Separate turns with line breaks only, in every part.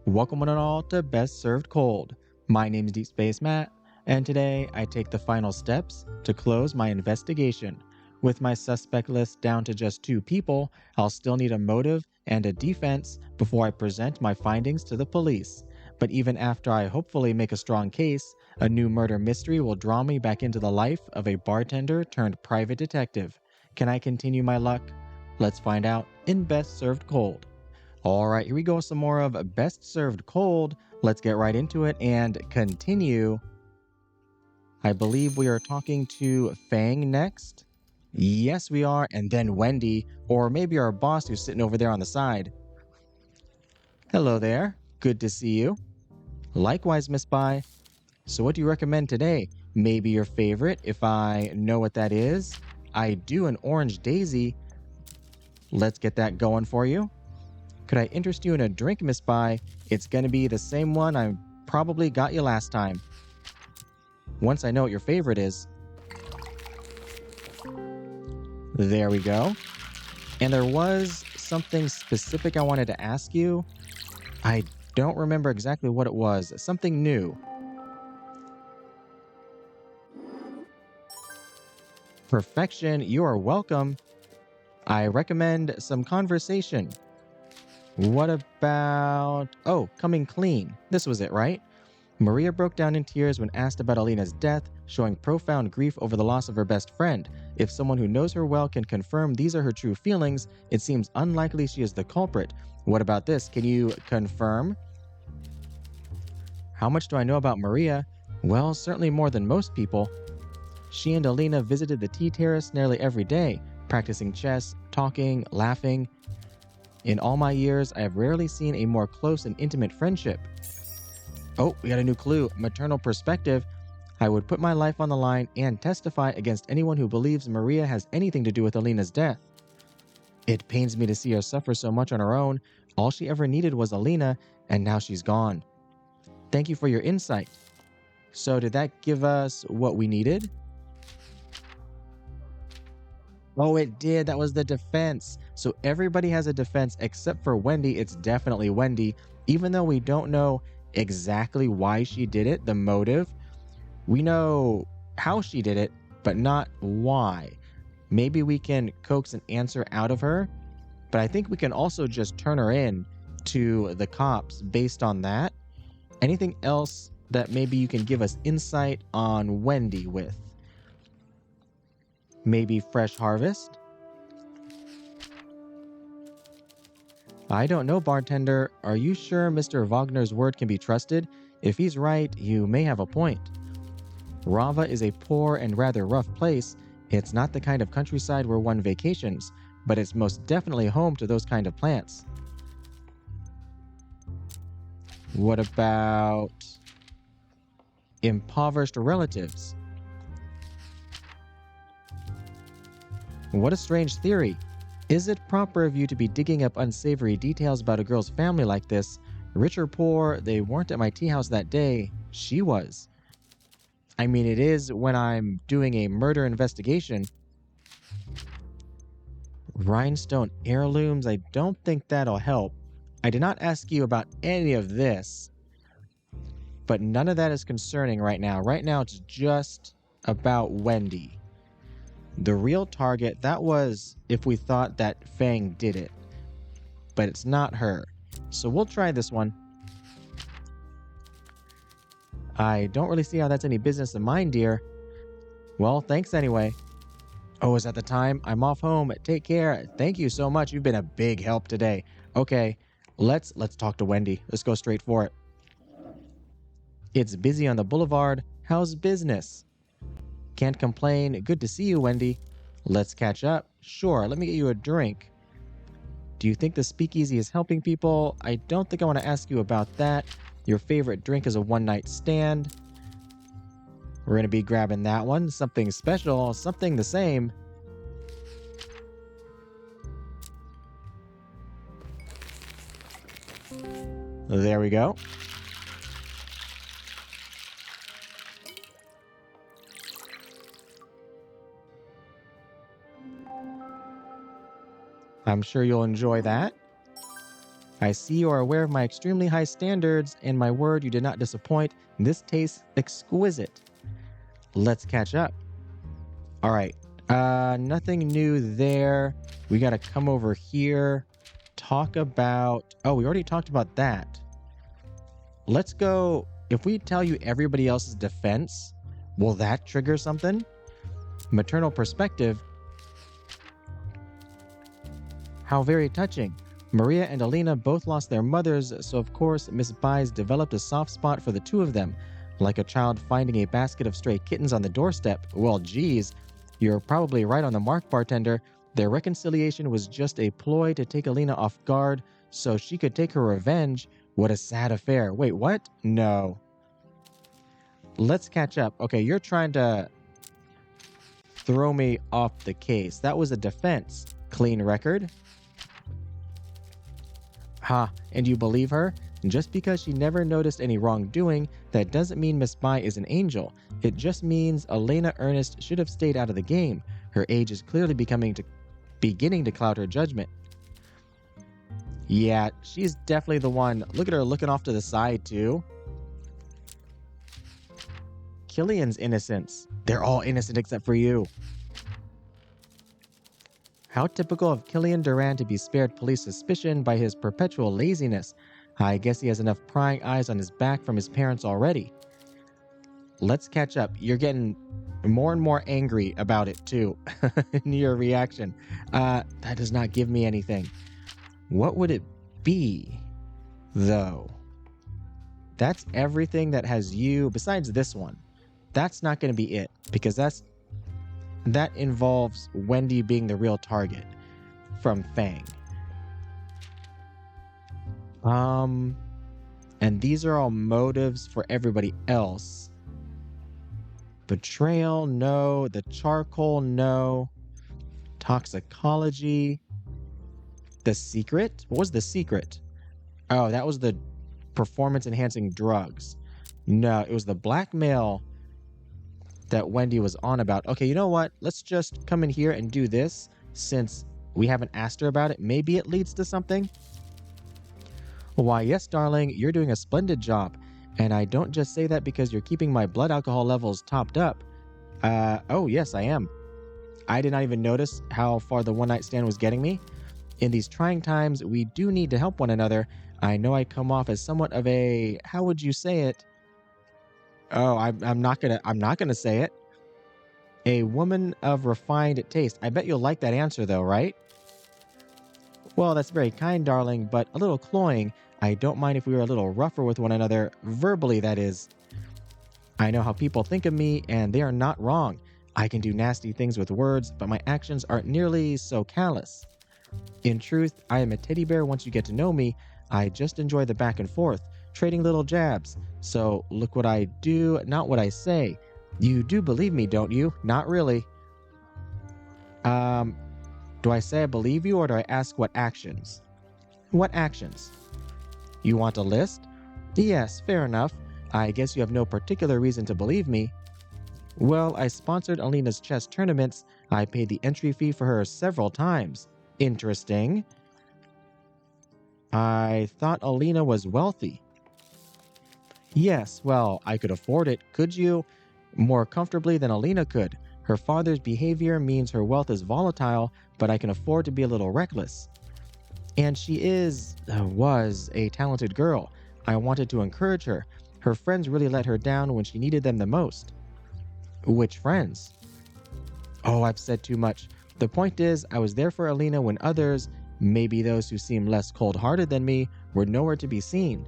Welcome one and all to Best Served Cold. My name is Deep Space Matt, and today I take the final steps to close my investigation. With my suspect list down to just 2 people, I'll still need a motive and a defense before I present my findings to the police. But even after I hopefully make a strong case, a new murder mystery will draw me back into the life of a bartender turned private detective. Can I continue my luck? Let's find out in Best Served Cold. All right, here we go. Some more of Best Served Cold. Let's get right into it and continue. I believe we are talking to Feng next. Yes, we are. And then Wendy, or maybe our boss who's sitting over there on the side. Hello there. Good to see you. Likewise, Miss Bai. So what do you recommend today? Maybe your favorite, if I know what that is. I do an orange daisy. Let's get that going for you. Could I interest you in a drink, Miss Bai? It's gonna be the same one I probably got you last time. Once I know what your favorite is. There we go. And there was something specific I wanted to ask you. I don't remember exactly what it was. Something new. Perfection, you are welcome. I recommend some conversation. What about... Oh, coming clean. This was it, right? Maria broke down in tears when asked about Elena's death, showing profound grief over the loss of her best friend. If someone who knows her well can confirm these are her true feelings, it seems unlikely she is the culprit. What about this? Can you confirm? How much do I know about Maria? Well, certainly more than most people. She and Elena visited the tea terrace nearly every day, practicing chess, talking, laughing. In all my years, I have rarely seen a more close and intimate friendship. Oh, we got a new clue. Maternal perspective. I would put my life on the line and testify against anyone who believes Maria has anything to do with Elena's death. It pains me to see her suffer so much on her own. All she ever needed was Elena, and now she's gone. Thank you for your insight. So did that give us what we needed? Oh, it did. That was the defense. So everybody has a defense except for Wendy. It's definitely Wendy. Even though we don't know exactly why she did it, the motive. We know how she did it, but not why. Maybe we can coax an answer out of her, but I think we can also just turn her in to the cops based on that. Anything else that maybe you can give us insight on Wendy with? Maybe Fresh Harvest? I don't know, bartender. Are you sure Mr. Wagner's word can be trusted? If he's right, you may have a point. Rava is a poor and rather rough place. It's not the kind of countryside where one vacations, but it's most definitely home to those kind of plants. What about impoverished relatives? What a strange theory. Is it proper of you to be digging up unsavory details about a girl's family like this? Rich or poor, they weren't at my tea house that day. She was. I mean, it is when I'm doing a murder investigation. Rhinestone heirlooms, I don't think that'll help. I did not ask you about any of this, but none of that is concerning right now. Right now, it's just about Wendy. The real target, that was if we thought that Feng did it. But it's not her. So we'll try this one. I don't really see how that's any business of mine, dear. Well, thanks anyway. Oh, is that the time? I'm off home. Take care. Thank you so much. You've been a big help today. Okay, let's talk to Wendy. Let's go straight for it. It's busy on the boulevard. How's business? Can't complain. Good to see you, Wendy. Let's catch up. Sure, let me get you a drink. Do you think the speakeasy is helping people? I don't think I want to ask you about that. Your favorite drink is a one-night stand. We're going to be grabbing that one. Something special, something the same. There we go. I'm sure you'll enjoy that. I see you are aware of my extremely high standards, and my word, you did not disappoint. This tastes exquisite. Let's catch up. All right. Nothing new there. We got to come over here. Talk about... Oh, we already talked about that. Let's go... If we tell you everybody else's defense, will that trigger something? Maternal perspective. How very touching. Maria and Elena both lost their mothers, so of course Miss Bai's developed a soft spot for the two of them. Like a child finding a basket of stray kittens on the doorstep. Well, geez, you're probably right on the mark, bartender. Their reconciliation was just a ploy to take Elena off guard so she could take her revenge. What a sad affair. Wait, what? No. Let's catch up. Okay, you're trying to throw me off the case. That was a defense. Clean record. Ha, and you believe her? Just because she never noticed any wrongdoing, that doesn't mean Miss Bai is an angel. It just means Elena Earnest should have stayed out of the game. Her age is clearly beginning to cloud her judgment. Yeah, she's definitely the one. Look at her looking off to the side, too. Killian's innocence. They're all innocent except for you. How typical of Killian Durand to be spared police suspicion by his perpetual laziness. I guess he has enough prying eyes on his back from his parents already. Let's catch up. You're getting more and more angry about it too, in your reaction. That does not give me anything. What would it be, though? That's everything that has you, besides this one. That's not going to be it, because that involves Wendy being the real target from Feng. And these are all motives for everybody else. Betrayal, no. The charcoal, no. Toxicology. The secret? What was the secret? Oh, that was the performance-enhancing drugs. No, it was the blackmail that Wendy was on about. Okay, you know what? Let's just come in here and do this since we haven't asked her about it. Maybe it leads to something. Why, yes, darling, you're doing a splendid job. And I don't just say that because you're keeping my blood alcohol levels topped up. Oh, yes, I am. I did not even notice how far the one-night stand was getting me. In these trying times, we do need to help one another. I know I come off as somewhat of a... How would you say it? Oh, I'm not gonna say it. A woman of refined taste. I bet you'll like that answer though, right? Well, that's very kind, darling, but a little cloying. I don't mind if we were a little rougher with one another, verbally that is. I know how people think of me, and they are not wrong. I can do nasty things with words, but my actions aren't nearly so callous. In truth, I am a teddy bear once you get to know me. I just enjoy the back and forth, trading little jabs. So look what I do, not what I say. You do believe me, don't you? Not really. Do I say I believe you, or do I ask what actions? What actions? You want a list? Yes, fair enough. I guess you have no particular reason to believe me. Well, I sponsored Elena's chess tournaments. I paid the entry fee for her several times. Interesting. I thought Elena was wealthy. Yes, well, I could afford it, could you? More comfortably than Elena could. Her father's behavior means her wealth is volatile, but I can afford to be a little reckless. And she was a talented girl. I wanted to encourage her. Her friends really let her down when she needed them the most. Which friends? Oh, I've said too much. The point is, I was there for Elena when others, maybe those who seem less cold-hearted than me, were nowhere to be seen.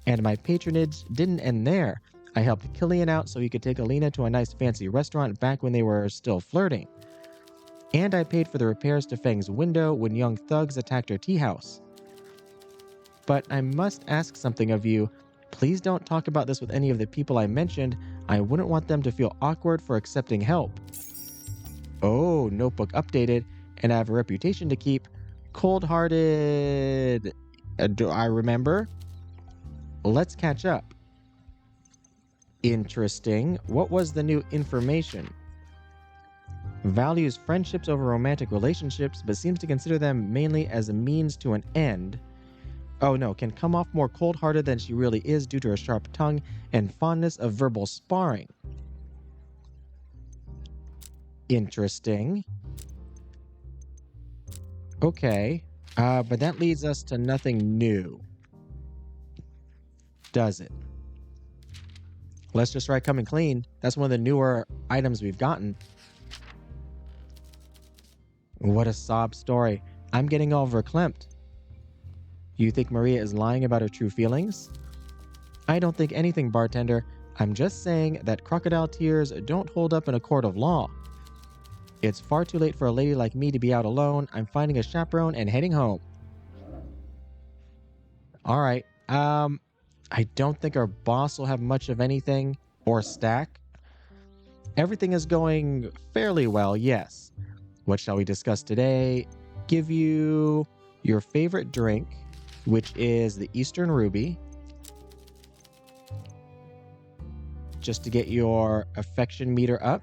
And my patronage didn't end there. I helped Killian out so he could take Elena to a nice fancy restaurant back when they were still flirting. And I paid for the repairs to Feng's window when young thugs attacked her tea house. But I must ask something of you. Please don't talk about this with any of the people I mentioned. I wouldn't want them to feel awkward for accepting help. Oh, notebook updated, and I have a reputation to keep. Cold-hearted... do I remember? Let's catch up. Interesting. What was the new information? Values friendships over romantic relationships, but seems to consider them mainly as a means to an end. Oh no, can come off more cold-hearted than she really is due to her sharp tongue and fondness of verbal sparring. Interesting. Okay, but that leads us to nothing new, does it? Let's just try coming clean. That's one of the newer items we've gotten. What a sob story. I'm getting all verklempt. You think Maria is lying about her true feelings? I don't think anything, bartender. I'm just saying that crocodile tears don't hold up in a court of law. It's far too late for a lady like me to be out alone. I'm finding a chaperone and heading home. All right. I don't think our boss will have much of anything or stack. Everything is going fairly well, yes. What shall we discuss today? Give you your favorite drink, which is the Eastern Ruby, just to get your affection meter up.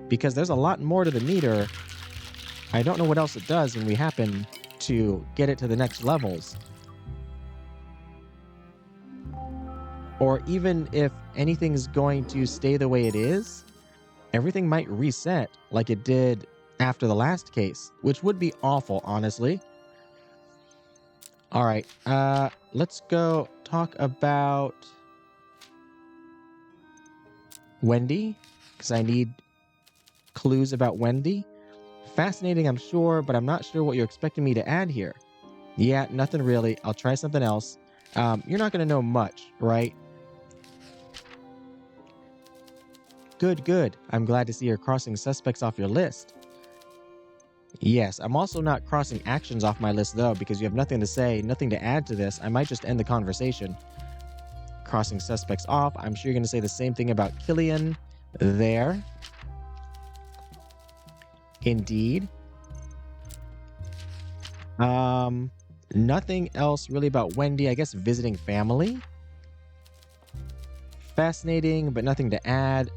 Because there's a lot more to the meter. I don't know what else it does when we happen to get it to the next levels. Or even if anything's going to stay the way it is, everything might reset like it did after the last case, which would be awful, honestly. All right, let's go talk about Wendy, because I need clues about Wendy. Fascinating, I'm sure, but I'm not sure what you're expecting me to add here. Yeah, nothing really. I'll try something else. You're not going to know much, right? Good. I'm glad to see you're crossing suspects off your list. Yes, I'm also not crossing actions off my list, though, because you have nothing to say, nothing to add to this. I might just end the conversation. Crossing suspects off. I'm sure you're going to say the same thing about Killian there. Indeed. Nothing else really about Wendy. I guess visiting family. Fascinating, but nothing to add.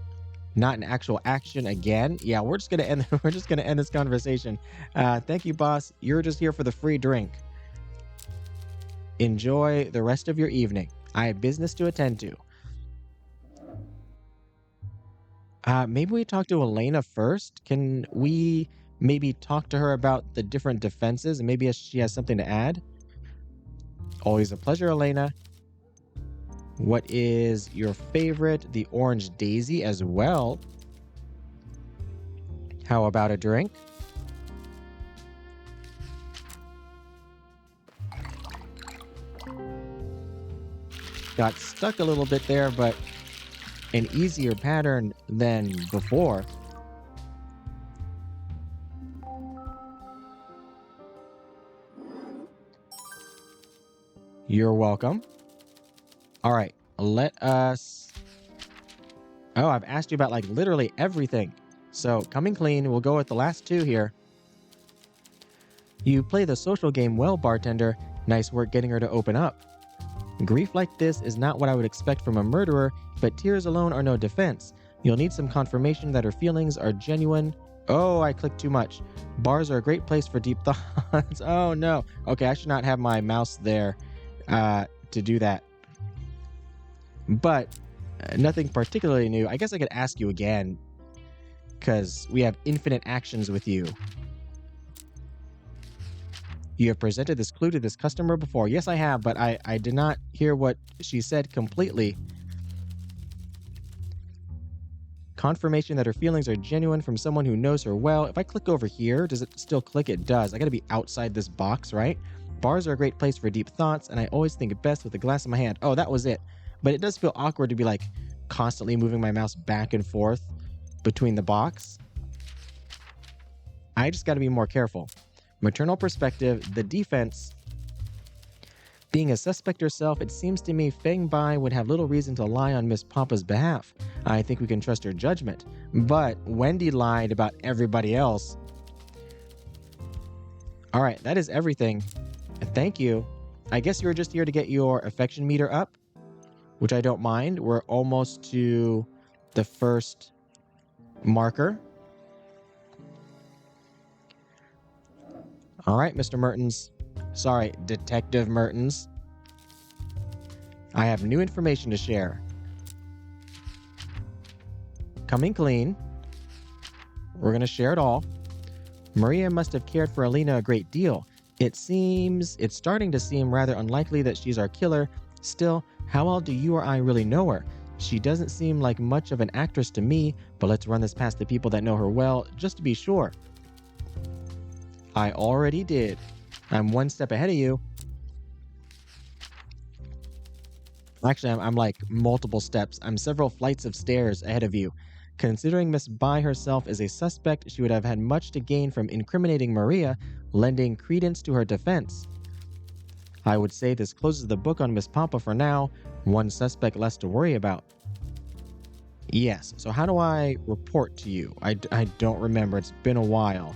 Not an actual action again. Yeah, we're just gonna end. We're just gonna end this conversation. Thank you, boss. You're just here for the free drink. Enjoy the rest of your evening. I have business to attend to. Maybe we talk to Elena first. Can we maybe talk to her about the different defenses and maybe she has something to add? Always a pleasure, Elena. What is your favorite? The orange daisy as well. How about a drink? Got stuck a little bit there, but an easier pattern than before. You're welcome. All right, let us... Oh, I've asked you about like literally everything. So coming clean, we'll go with the last two here. You play the social game well, bartender. Nice work getting her to open up. Grief like this is not what I would expect from a murderer, but tears alone are no defense. You'll need some confirmation that her feelings are genuine. Oh, I clicked too much. Bars are a great place for deep thoughts. Oh no. Okay, I should not have my mouse there to do that. But nothing particularly new. I guess I could ask you again, because we have infinite actions with you. You have presented this clue to this customer before. Yes, I have, but I did not hear what she said completely. Confirmation that her feelings are genuine from someone who knows her well. If I click over here, does it still click? It does. I gotta be outside this box, right? Bars are a great place for deep thoughts, and I always think best with a glass in my hand. Oh, that was it. But it does feel awkward to be like constantly moving my mouse back and forth between the box. I just gotta be more careful. Maternal perspective, the defense. Being a suspect herself, it seems to me Feng Bai would have little reason to lie on Miss Papa's behalf. I think we can trust her judgment. But Wendy lied about everybody else. All right, that is everything. Thank you. I guess you were just here to get your affection meter up, which I don't mind. We're almost to the first marker. All right, Mr. Mertens. Sorry, Detective Mertens. I have new information to share. Coming clean. We're going to share it all. Maria must have cared for Elena a great deal. It's starting to seem rather unlikely that she's our killer. Still, how well do you or I really know her? She doesn't seem like much of an actress to me, but let's run this past the people that know her well, just to be sure. I already did. I'm one step ahead of you. Actually, I'm like multiple steps. I'm several flights of stairs ahead of you. Considering Miss Bai herself is a suspect, she would have had much to gain from incriminating Maria, lending credence to her defense. I would say this closes the book on Miss Pampa for now, one suspect less to worry about. Yes, so how do I report to you? I don't remember, it's been a while.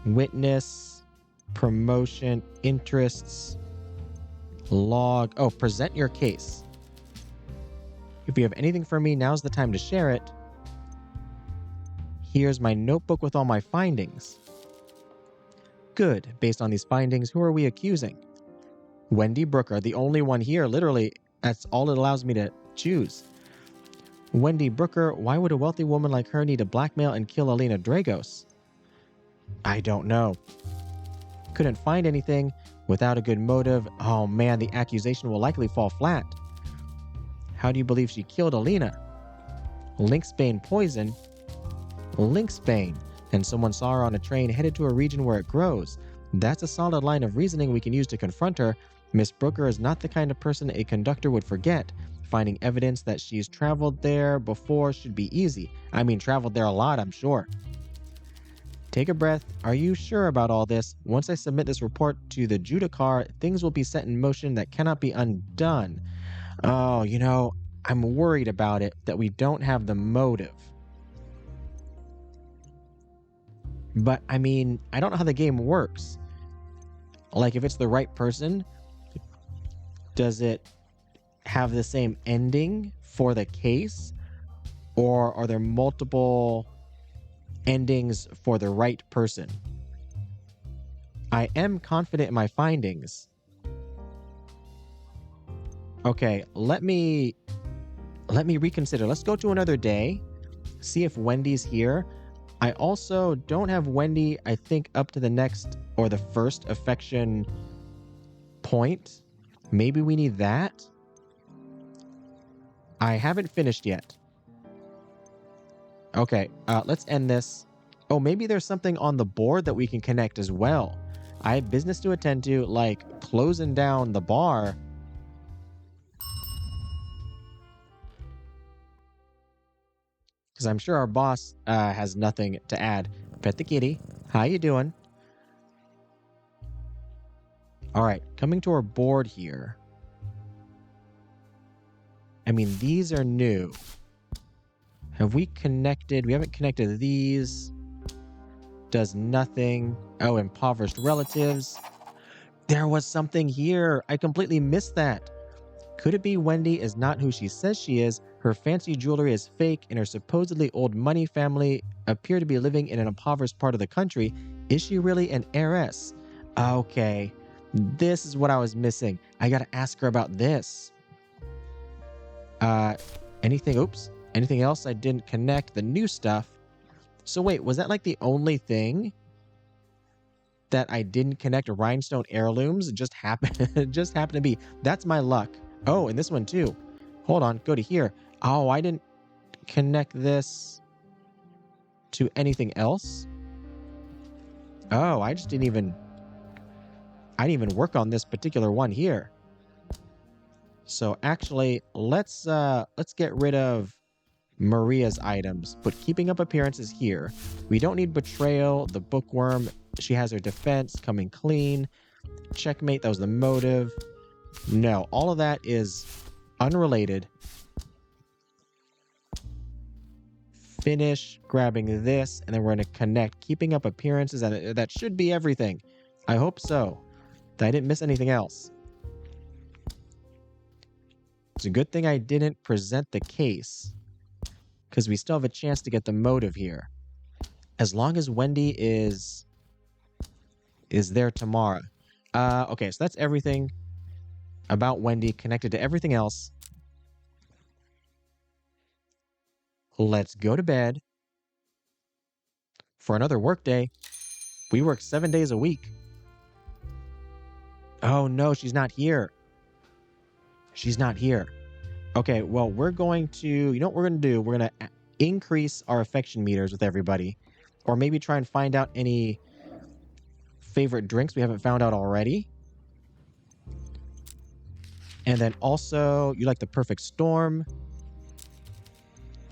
Witness, promotion, interests, log. Oh, present your case. If you have anything for me, now's the time to share it. Here's my notebook with all my findings. Good. Based on these findings, who are we accusing? Wendy Brooker, the only one here, literally. That's all it allows me to choose. Wendy Brooker, why would a wealthy woman like her need to blackmail and kill Elena Dragos? I don't know. Couldn't find anything. Without a good motive, oh man, the accusation will likely fall flat. How do you believe she killed Elena? Lynxbane poison? Lynxbane, and someone saw her on a train headed to a region where it grows. That's a solid line of reasoning we can use to confront her. Miss Brooker is not the kind of person a conductor would forget. Finding evidence that she's traveled there before should be easy. I mean, traveled there a lot, I'm sure. Take a breath. Are you sure about all this? Once I submit this report to the Judicar, things will be set in motion that cannot be undone. Oh, I'm worried about it, that we don't have the motive. But, I mean, I don't know how the game works. Like, if it's the right person, does it have the same ending for the case? Or are there multiple endings for the right person? I am confident in my findings. Okay, let me reconsider. Let's go to another day. See if Wendy's here. I also don't have Wendy, I think, up to the next or the first affection point. Maybe we need that. I haven't finished yet. Okay, let's end this. Oh, maybe there's something on the board that we can connect as well. I have business to attend to, like closing down the bar. Because I'm sure our boss has nothing to add. Pet the kitty. How you doing? All right, coming to our board here. I mean, these are new. Have we connected? We haven't connected these. Does nothing. Oh, impoverished relatives. There was something here. I completely missed that. Could it be Wendy is not who she says she is? Her fancy jewelry is fake, and her supposedly old money family appear to be living in an impoverished part of the country. Is she really an heiress? Okay, this is what I was missing. I gotta ask her about this. Anything else I didn't connect? The new stuff. So wait, was that like the only thing that I didn't connect? Rhinestone heirlooms? It just happened to be. That's my luck. Oh, and this one too. Hold on, go to here. Oh, I didn't connect this to anything else. Oh, I didn't even work on this particular one here. So actually, let's get rid of Maria's items. Put keeping up appearances here. We don't need betrayal. The bookworm, she has her defense, coming clean. Checkmate, that was the motive. No, all of that is unrelated. Finish grabbing this, and then we're going to connect keeping up appearances, and that should be everything. I hope so. That I didn't miss anything else. It's a good thing I didn't present the case, because we still have a chance to get the motive here. As long as Wendy is is there tomorrow. Okay, so that's everything about Wendy connected to everything else. Let's go to bed for another work day. We work 7 days a week. Oh no, she's not here. She's not here. Okay, well, we're going to, you know what we're going to do? We're going to increase our affection meters with everybody. Or maybe try and find out any favorite drinks we haven't found out already. And then also, you like the perfect storm.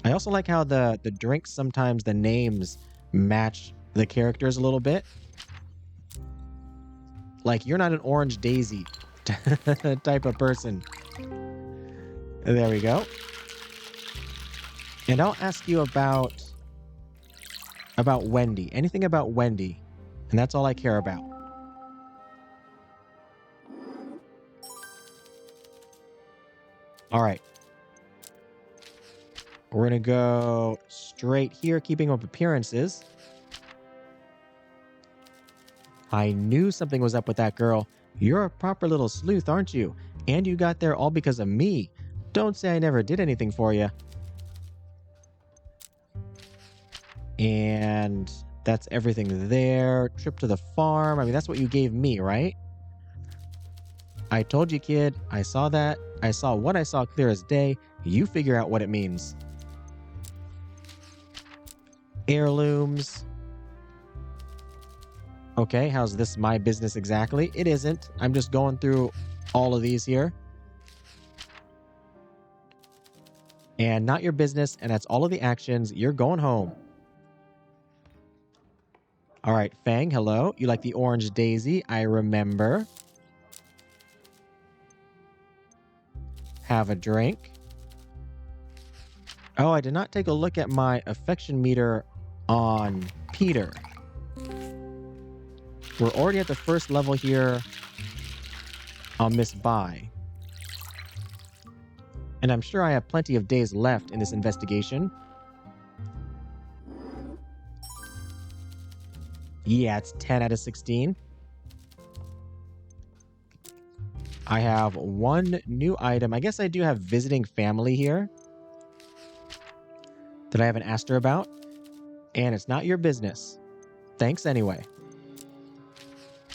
I also like how the drinks, sometimes the names match the characters a little bit. Like, you're not an orange daisy type of person. There we go. And I'll ask you about Wendy. Anything about Wendy. And that's all I care about. All right. We're going to go straight here, keeping up appearances. I knew something was up with that girl. You're a proper little sleuth, aren't you? And you got there all because of me. Don't say I never did anything for you. And that's everything there. Trip to the farm. I mean, that's what you gave me, right? I told you, kid. I saw that. I saw what I saw clear as day. You figure out what it means. Heirlooms. Okay, how's this my business exactly? It isn't. I'm just going through all of these here. And not your business, and that's all of the actions. You're going home. All right, Feng, hello. You like the orange daisy? I remember. Have a drink. Oh, I did not take a look at my affection meter on Peter. We're already at the first level here on Miss Bai. And I'm sure I have plenty of days left in this investigation. Yeah, it's 10 out of 16. I have one new item. I guess I do have visiting family here that I haven't asked her about. And it's not your business. Thanks anyway.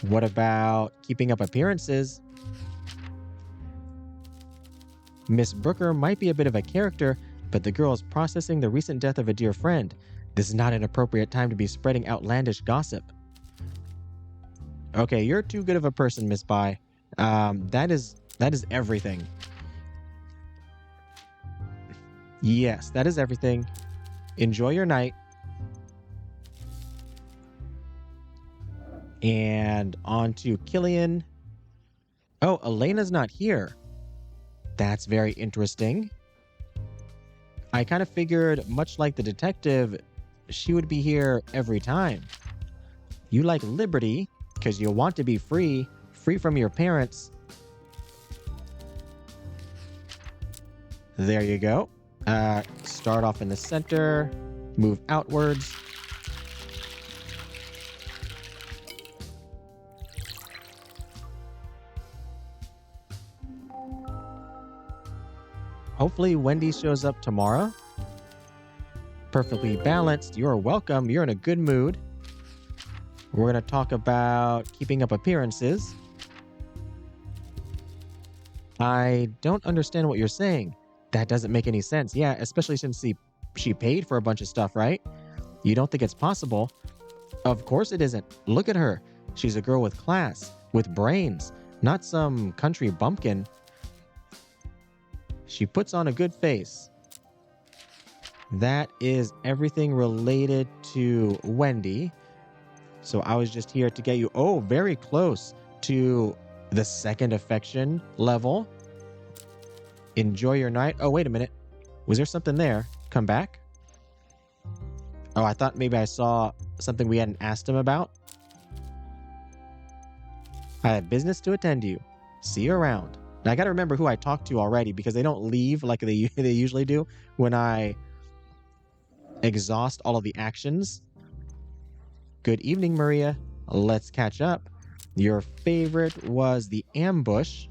What about keeping up appearances? Miss Brooker might be a bit of a character, but the girl is processing the recent death of a dear friend. This is not an appropriate time to be spreading outlandish gossip. Okay, you're too good of a person, Miss Bai. That is everything. Yes, that is everything. Enjoy your night. And on to Killian. Oh, Elena's not here. That's very interesting. I kind of figured, much like the detective, she would be here every time. You like liberty because you want to be free from your parents. There you go. Start off in the center, move outwards. Hopefully Wendy shows up tomorrow. Perfectly balanced. You're welcome. You're in a good mood. We're going to talk about keeping up appearances. I don't understand what you're saying. That doesn't make any sense. Yeah, especially since she paid for a bunch of stuff, right? You don't think it's possible? Of course it isn't. Look at her. She's a girl with class, with brains, not some country bumpkin. She puts on a good face. That is everything related to Wendy. So I was just here to get you, very close to the second affection level. Enjoy your night. Oh, wait a minute. Was there something there? Come back. Oh, I thought maybe I saw something we hadn't asked him about. I have business to attend to. See you around. Now, I got to remember who I talked to already because they don't leave like they usually do when I exhaust all of the actions. Good evening, Maria. Let's catch up. Your favorite was the ambush.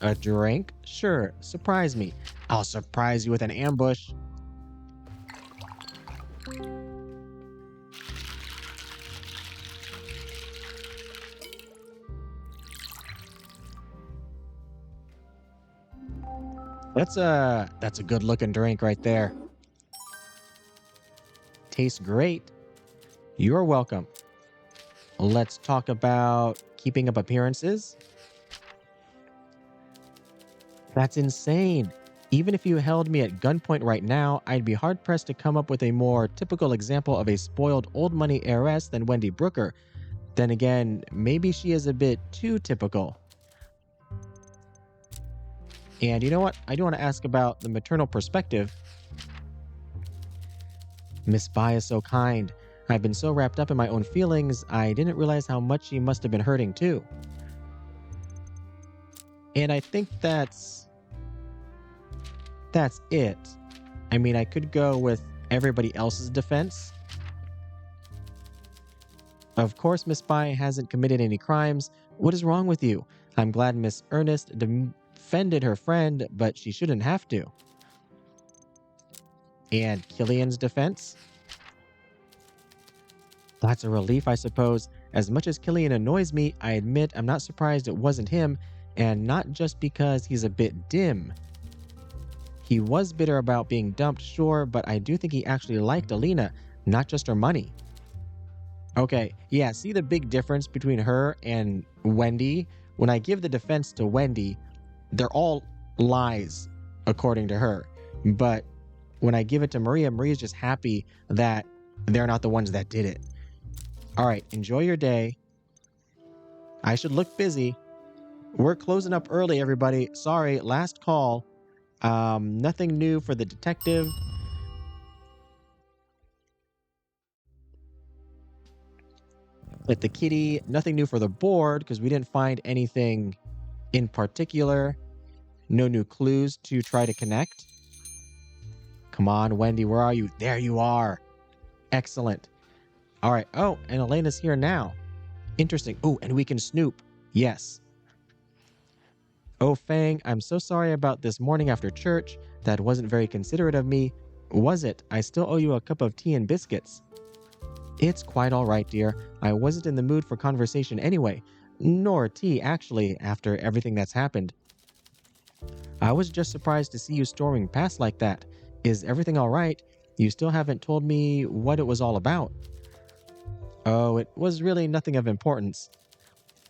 A drink? Sure, surprise me. I'll surprise you with an ambush. That's a good looking drink right there. Tastes great. You're welcome. Let's talk about keeping up appearances. That's insane. Even if you held me at gunpoint right now, I'd be hard-pressed to come up with a more typical example of a spoiled old money heiress than Wendy Brooker. Then again, maybe she is a bit too typical. And you know what? I do want to ask about the maternal perspective. Miss Bai is so kind. I've been so wrapped up in my own feelings, I didn't realize how much she must have been hurting too. And I think that's it. I mean, I could go with everybody else's defense. Of course, Miss Bai hasn't committed any crimes. What is wrong with you? I'm glad Miss Earnest defended her friend, but she shouldn't have to. And Killian's defense? That's a relief, I suppose. As much as Killian annoys me, I admit I'm not surprised it wasn't him, and not just because he's a bit dim. He was bitter about being dumped, sure, but I do think he actually liked Elena, not just her money. Okay, yeah, see the big difference between her and Wendy? When I give the defense to Wendy, they're all lies, according to her. But when I give it to Maria, Maria's just happy that they're not the ones that did it. All right, enjoy your day. I should look busy. We're closing up early, everybody. Sorry, last call. Nothing new for the detective. At the kitty, nothing new for the board because we didn't find anything in particular. No new clues to try to connect. Come on, Wendy, where are you? There you are. Excellent. All right. Oh, and Elena's here now. Interesting. Oh, and we can snoop. Yes. Oh, Feng, I'm so sorry about this morning after church. That wasn't very considerate of me. Was it? I still owe you a cup of tea and biscuits. It's quite all right, dear. I wasn't in the mood for conversation anyway. Nor tea, actually, after everything that's happened. I was just surprised to see you storming past like that. Is everything all right? You still haven't told me what it was all about. Oh, it was really nothing of importance.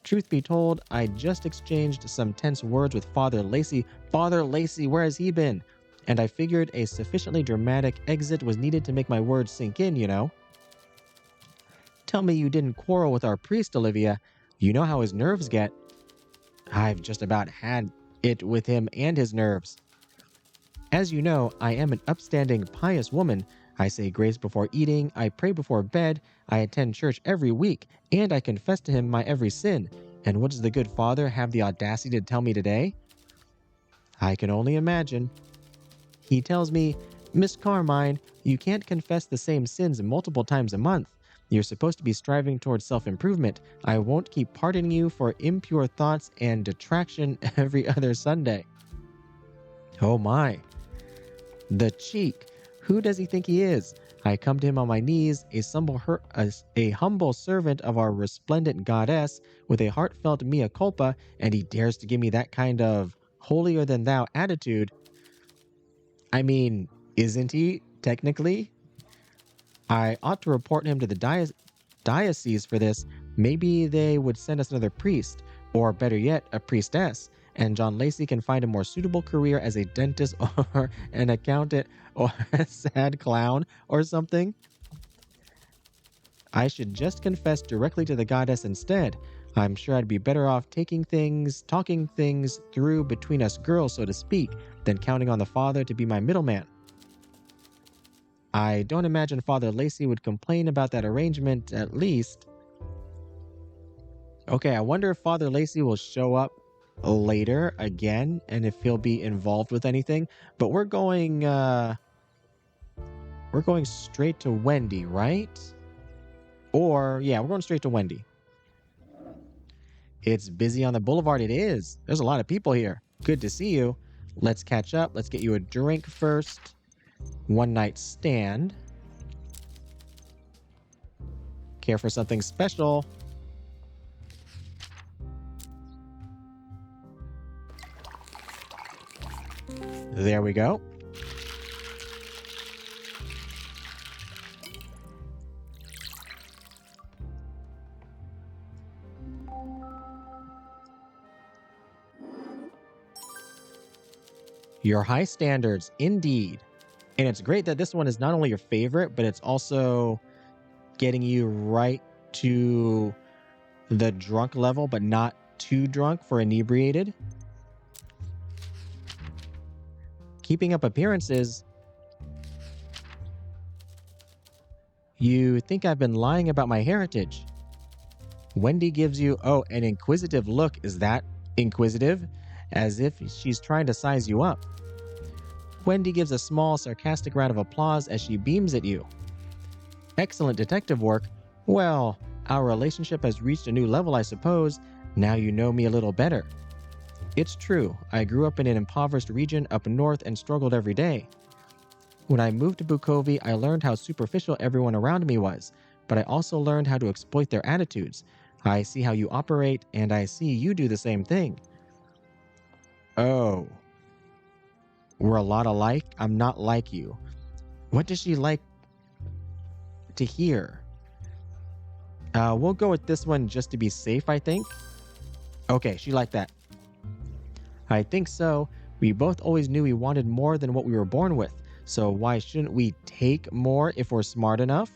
Truth be told, I just exchanged some tense words with Father Lacey. Father Lacey, where has he been? And I figured a sufficiently dramatic exit was needed to make my words sink in, you know. Tell me you didn't quarrel with our priest, Olivia. You know how his nerves get. I've just about had it with him and his nerves. As you know, I am an upstanding, pious woman. I say grace before eating, I pray before bed, I attend church every week, and I confess to him my every sin. And what does the good father have the audacity to tell me today? I can only imagine. He tells me, Miss Carmine, you can't confess the same sins multiple times a month. You're supposed to be striving towards self-improvement. I won't keep pardoning you for impure thoughts and detraction every other Sunday. Oh my. The cheek. Who does he think he is? I come to him on my knees, a humble servant of our resplendent goddess, with a heartfelt mea culpa, and he dares to give me that kind of holier-than-thou attitude. I mean, isn't he, technically? I ought to report him to the diocese for this. Maybe they would send us another priest, or better yet, a priestess, and John Lacey can find a more suitable career as a dentist or an accountant or a sad clown or something. I should just confess directly to the goddess instead. I'm sure I'd be better off talking things through between us girls, so to speak, than counting on the father to be my middleman. I don't imagine Father Lacey would complain about that arrangement, at least. Okay, I wonder if Father Lacey will show up later again and if he'll be involved with anything. But we're going straight to Wendy, right? Or, yeah, we're going straight to Wendy. It's busy on the boulevard. It is. There's a lot of people here. Good to see you. Let's catch up. Let's get you a drink first. One night stand. Care for something special? There we go. Your high standards, indeed. And it's great that this one is not only your favorite, but it's also getting you right to the drunk level, but not too drunk for inebriated. Keeping up appearances. You think I've been lying about my heritage. Wendy gives you, oh, an inquisitive look. Is that inquisitive? As if she's trying to size you up. Wendy gives a small, sarcastic round of applause as she beams at you. Excellent detective work. Well, our relationship has reached a new level, I suppose. Now you know me a little better. It's true. I grew up in an impoverished region up north and struggled every day. When I moved to Bukovi, I learned how superficial everyone around me was, but I also learned how to exploit their attitudes. I see how you operate, and I see you do the same thing. Oh. We're a lot alike. I'm not like you. What does she like to hear? We'll go with this one just to be safe, I think. Okay, she liked that. I think so. We both always knew we wanted more than what we were born with. So why shouldn't we take more if we're smart enough?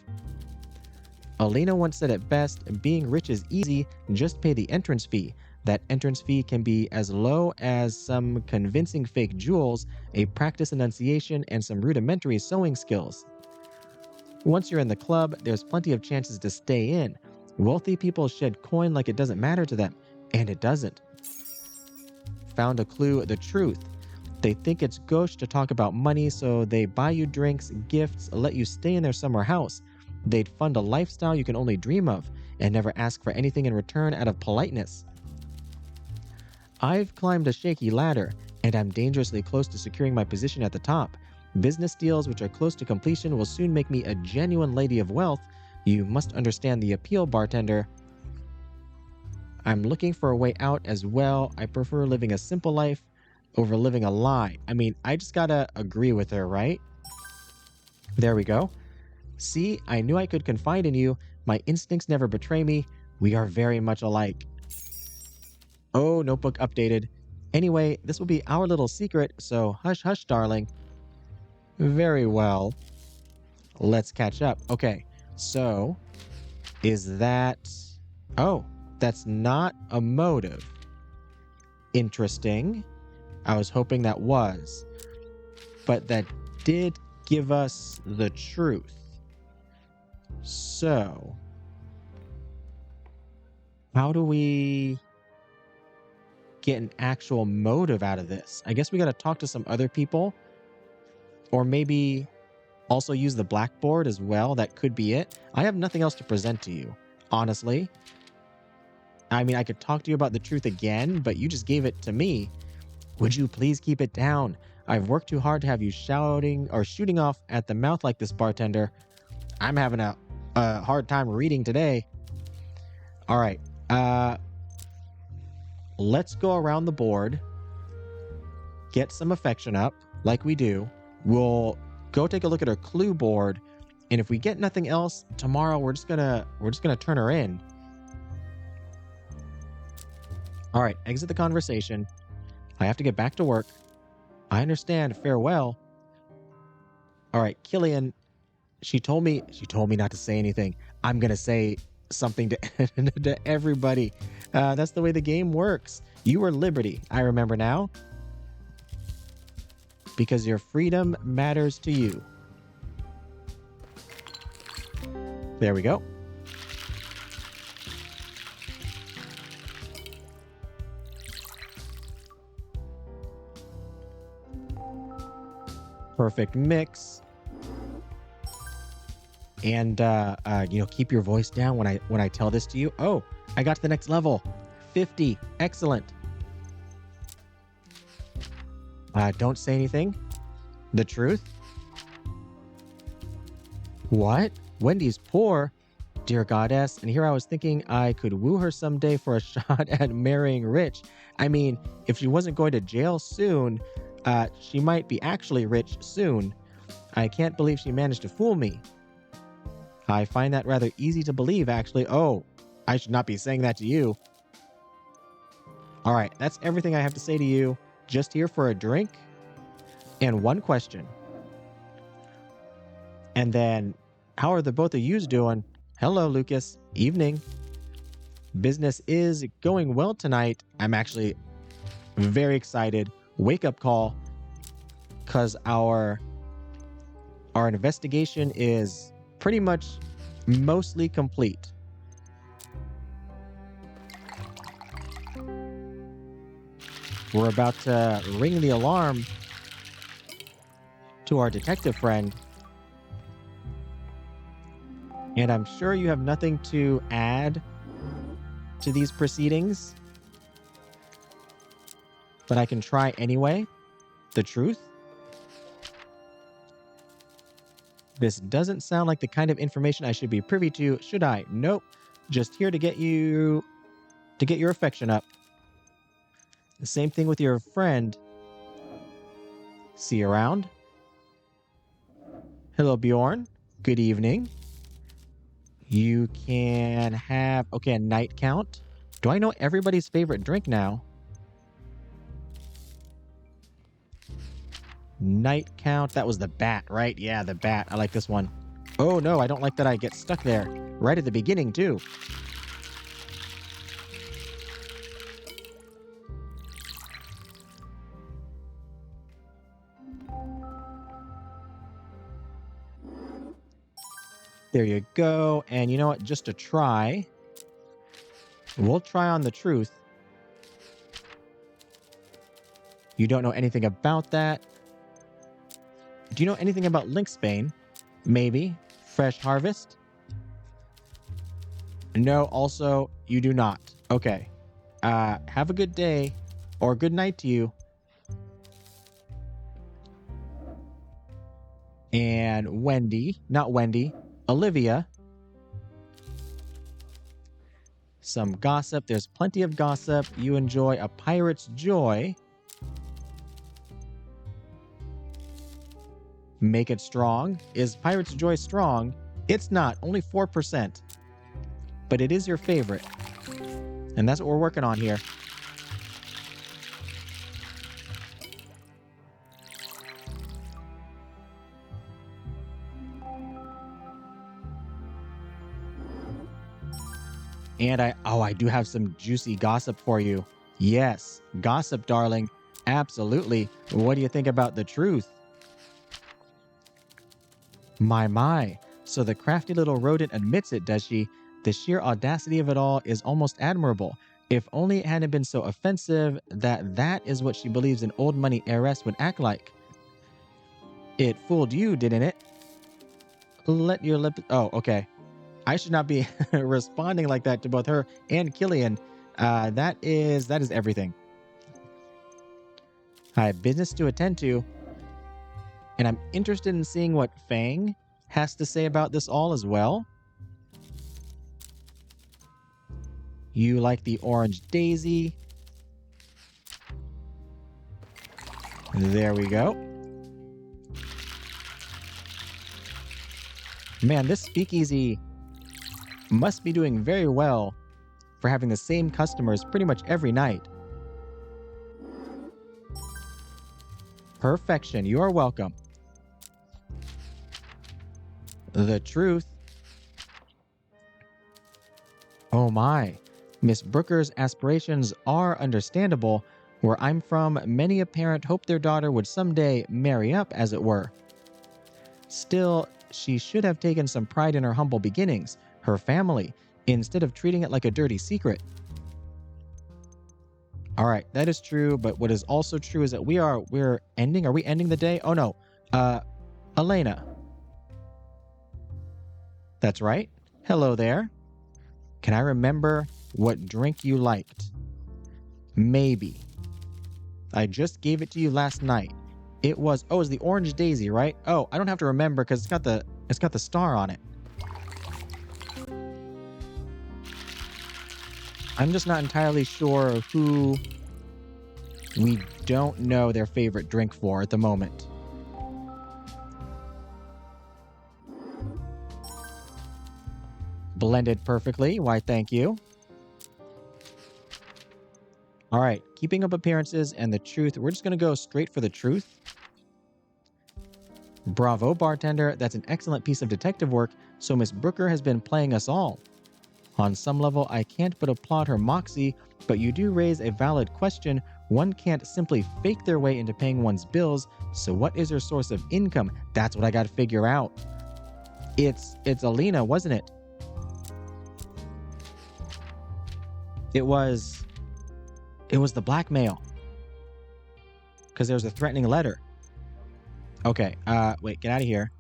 Elena once said it best, being rich is easy, just pay the entrance fee. That entrance fee can be as low as some convincing fake jewels, a practice enunciation, and some rudimentary sewing skills. Once you're in the club, there's plenty of chances to stay in. Wealthy people shed coin like it doesn't matter to them, and it doesn't. Found a clue, the truth. They think it's gauche to talk about money, so they buy you drinks, gifts, let you stay in their summer house. They'd fund a lifestyle you can only dream of, and never ask for anything in return out of politeness. I've climbed a shaky ladder, and I'm dangerously close to securing my position at the top. Business deals which are close to completion will soon make me a genuine lady of wealth. You must understand the appeal, bartender. I'm looking for a way out as well. I prefer living a simple life over living a lie. I mean, I just gotta agree with her, right? There we go. See, I knew I could confide in you. My instincts never betray me. We are very much alike. Oh, notebook updated. Anyway, this will be our little secret, so hush hush, darling. Very well. Let's catch up. Okay, so is that... Oh, that's not a motive. Interesting. I was hoping that was. But that did give us the truth. So, how do we get an actual motive out of this? I guess we got to talk to some other people, or maybe also use the blackboard as well. That could be it. I have nothing else to present to you, honestly. I mean, I could talk to you about the truth again, but you just gave it to me. Would you please keep it down? I've worked too hard to have you shouting or shooting off at the mouth like this, bartender. I'm having a hard time reading today. All right. Let's go around the board, get some affection up like we do. We'll go take a look at our clue board, and if we get nothing else tomorrow, we're just gonna turn her in. All right, exit the conversation. I have to get back to work. I understand. Farewell. All right, Killian. She told me not to say anything. I'm gonna say something to to everybody. That's the way the game works. You are liberty. I remember now. Because your freedom matters to you. There we go. Perfect mix. And keep your voice down when I tell this to you. Oh, I got to the next level. 50. Excellent. Don't say anything. The truth? What? Wendy's poor? Dear goddess. And here I was thinking I could woo her someday for a shot at marrying rich. I mean, if she wasn't going to jail soon, she might be actually rich soon. I can't believe she managed to fool me. I find that rather easy to believe, actually. Oh, I should not be saying that to you. All right, that's everything I have to say to you. Just here for a drink and one question. And then, how are the both of yous doing? Hello, Lucas. Evening. Business is going well tonight. I'm actually very excited. Wake up call. Because our investigation is pretty much mostly complete. We're about to ring the alarm to our detective friend. And I'm sure you have nothing to add to these proceedings. But I can try anyway. The truth? This doesn't sound like the kind of information I should be privy to, should I? Nope. Just here to get your affection up. The same thing with your friend. See you around. Hello, Bjorn. Good evening. You can have, okay, a night count. Do I know everybody's favorite drink now? Night count. That was the bat, right? Yeah, the bat. I like this one. Oh, no, I don't like that I get stuck there. Right at the beginning, too. There you go. And you know what? Just to try, we'll try on the truth. You don't know anything about that. Do you know anything about Lynxbane? Maybe. Fresh Harvest? No, also, you do not. Okay. Have a good day. Or good night to you. And Wendy. Not Wendy. Olivia. Some gossip. There's plenty of gossip. You enjoy a pirate's joy. Make it strong. Is Pirate's Joy strong? It's not. Only 4%. But it is your favorite. And that's what we're working on here. And I do have some juicy gossip for you. Yes, gossip, darling. Absolutely. What do you think about the truth? My. So the crafty little rodent admits it, does she? The sheer audacity of it all is almost admirable. If only it hadn't been so offensive that is what she believes an old money heiress would act like. It fooled you, didn't it? Let your lip... Oh, okay. I should not be responding like that to both her and Killian. That is everything. I have business to attend to. And I'm interested in seeing what Feng has to say about this all as well. You like the orange daisy. There we go. Man, this speakeasy must be doing very well for having the same customers pretty much every night. Perfection. You are welcome. The truth. Oh my. Miss Brooker's aspirations are understandable. Where I'm from, many a parent hoped their daughter would someday marry up, as it were. Still, she should have taken some pride in her humble beginnings, her family, instead of treating it like a dirty secret. All right, that is true, but what is also true is that are we ending the day? Oh no. Elena. That's right. Hello there. Can I remember what drink you liked? Maybe. I just gave it to you last night. It was the orange daisy, right? Oh, I don't have to remember because it's got the star on it. I'm just not entirely sure who we don't know their favorite drink for at the moment. Blended perfectly. Why, thank you. All right, keeping up appearances and the truth. We're just going to go straight for the truth. Bravo, bartender. That's an excellent piece of detective work. So Miss Brooker has been playing us all. On some level, I can't but applaud her moxie, but you do raise a valid question. One can't simply fake their way into paying one's bills, so what is her source of income? That's what I got to figure out. It's Elena, wasn't it? It was the blackmail. Because there was a threatening letter. Okay, wait, get out of here.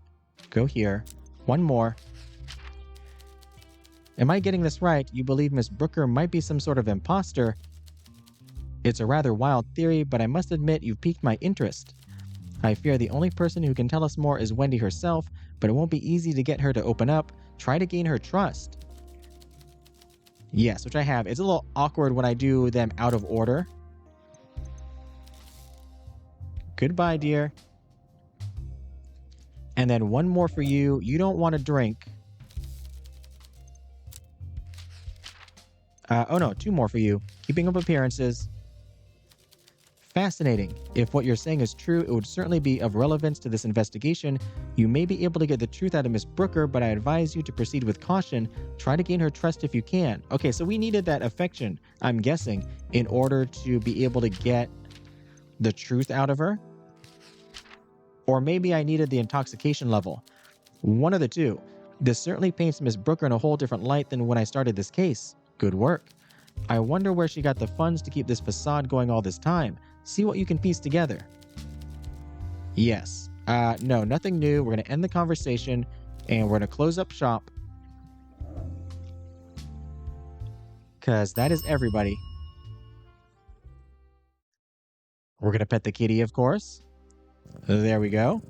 Go here. One more. Am I getting this right? You believe Miss Brooker might be some sort of imposter? It's a rather wild theory, but I must admit you've piqued my interest. I fear the only person who can tell us more is Wendy herself, but it won't be easy to get her to open up. Try to gain her trust. Yes, which I have. It's a little awkward when I do them out of order. Goodbye, dear. And then one more for you. You don't want to drink. Oh no, two more for you. Keeping up appearances. Fascinating. If what you're saying is true, it would certainly be of relevance to this investigation. You may be able to get the truth out of Miss Brooker, but I advise you to proceed with caution. Try to gain her trust if you can. Okay, so we needed that affection, I'm guessing, in order to be able to get the truth out of her. Or maybe I needed the intoxication level. One of the two. This certainly paints Miss Brooker in a whole different light than when I started this case. Good work. I wonder where she got the funds to keep this facade going all this time. See what you can piece together. Yes. No, nothing new. We're going to end the conversation and we're going to close up shop. Because that is everybody. We're going to pet the kitty, of course. There we go.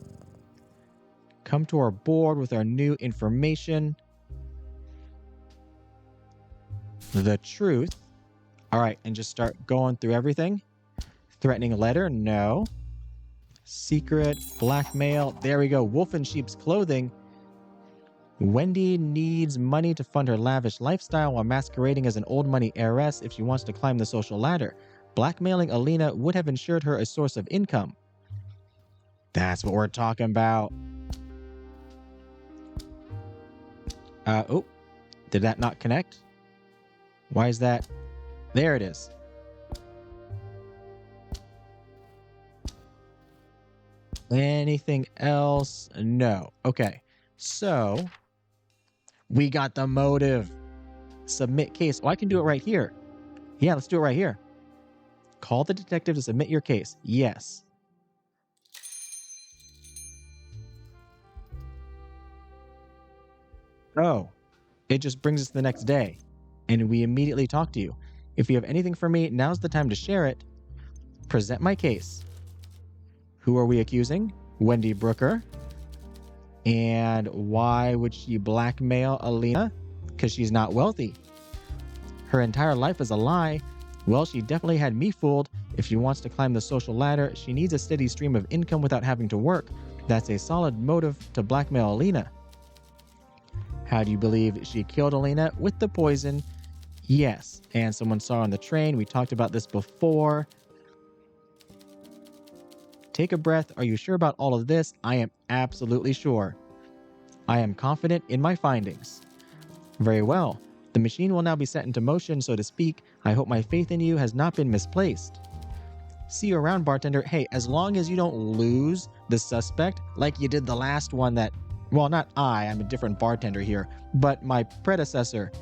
Come to our board with our new information. The truth. All right, and just start going through everything. Threatening letter, no. Secret, blackmail, there we go. Wolf in sheep's clothing. Wendy needs money to fund her lavish lifestyle while masquerading as an old money heiress if she wants to climb the social ladder. Blackmailing Elena would have ensured her a source of income. That's what we're talking about. Oh, did that not connect? Why is that? There it is. Anything else? No. Okay. So, we got the motive. Submit case. Oh, I can do it right here. Yeah, let's do it right here. Call the detective to submit your case. Yes. Oh, it just brings us the next day. And we immediately talk to you. If you have anything for me, now's the time to share it. Present my case. Who are we accusing? Wendy Brooker. And why would she blackmail Elena? Because she's not wealthy. Her entire life is a lie. Well, she definitely had me fooled. If she wants to climb the social ladder, she needs a steady stream of income without having to work. That's a solid motive to blackmail Elena. How do you believe she killed Elena? With the poison. Yes, and someone saw her on the train. We talked about this before. Take a breath. Are you sure about all of this? I am absolutely sure. I am confident in my findings. Very well. The machine will now be set into motion, so to speak. I hope my faith in you has not been misplaced. See you around, bartender. Hey, as long as you don't lose the suspect like you did the last one that, well, not I'm a different bartender here, but my predecessor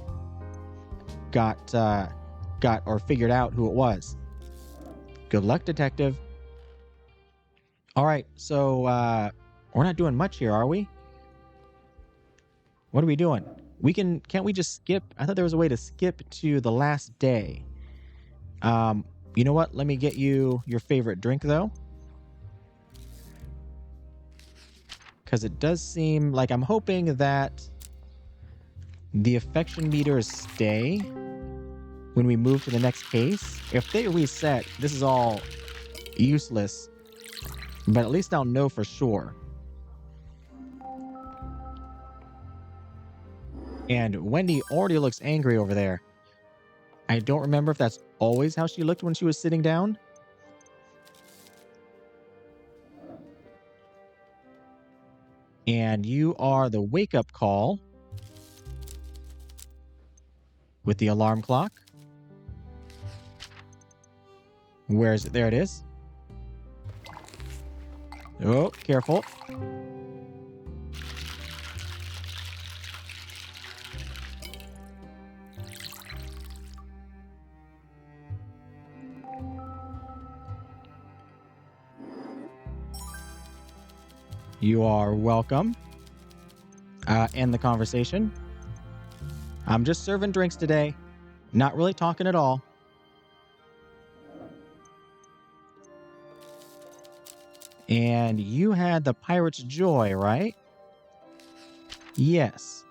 got or figured out who it was. Good luck, detective. All right, so we're not doing much here, are we? What are we doing? Can't we just skip? I thought there was a way to skip to the last day. You know what? Let me get you your favorite drink though. Because it does seem like I'm hoping that the affection meters stay when we move to the next case. If they reset, this is all useless. But at least I'll know for sure. And Wendy already looks angry over there. I don't remember if that's always how she looked when she was sitting down. And you are the wake-up call with the alarm clock. Where is it? There it is. Oh, careful. You are welcome. End the conversation. I'm just serving drinks today. Not really talking at all. And you had the Pirate's Joy, right? Yes.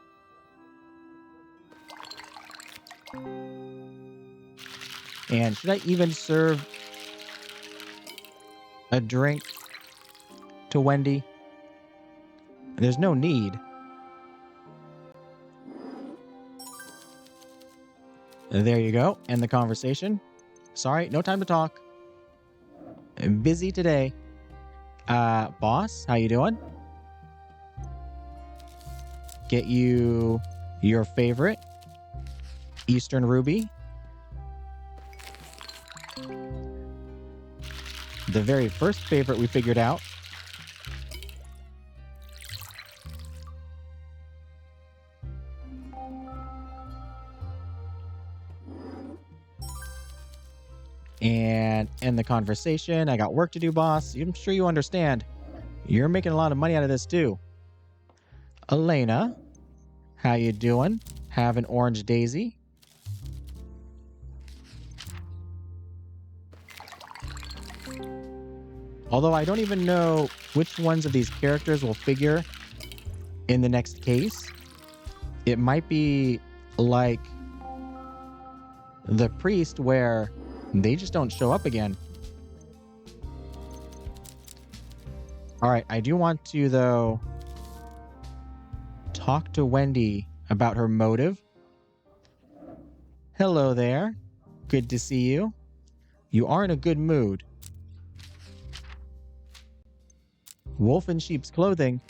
And should I even serve a drink to Wendy? There's no need. There you go. End the conversation. Sorry, no time to talk. I'm busy today. Boss, how you doing? Get you your favorite Eastern Ruby. The very first favorite we figured out. And end the conversation. I got work to do, boss. I'm sure you understand. You're making a lot of money out of this too. Elena, how you doing? Have an orange daisy. Although I don't even know which ones of these characters will figure in the next case. It might be like the priest where they just don't show up again. All right, I do want to, though, talk to Wendy about her motive. Hello there. Good to see you. You are in a good mood. Wolf in sheep's clothing.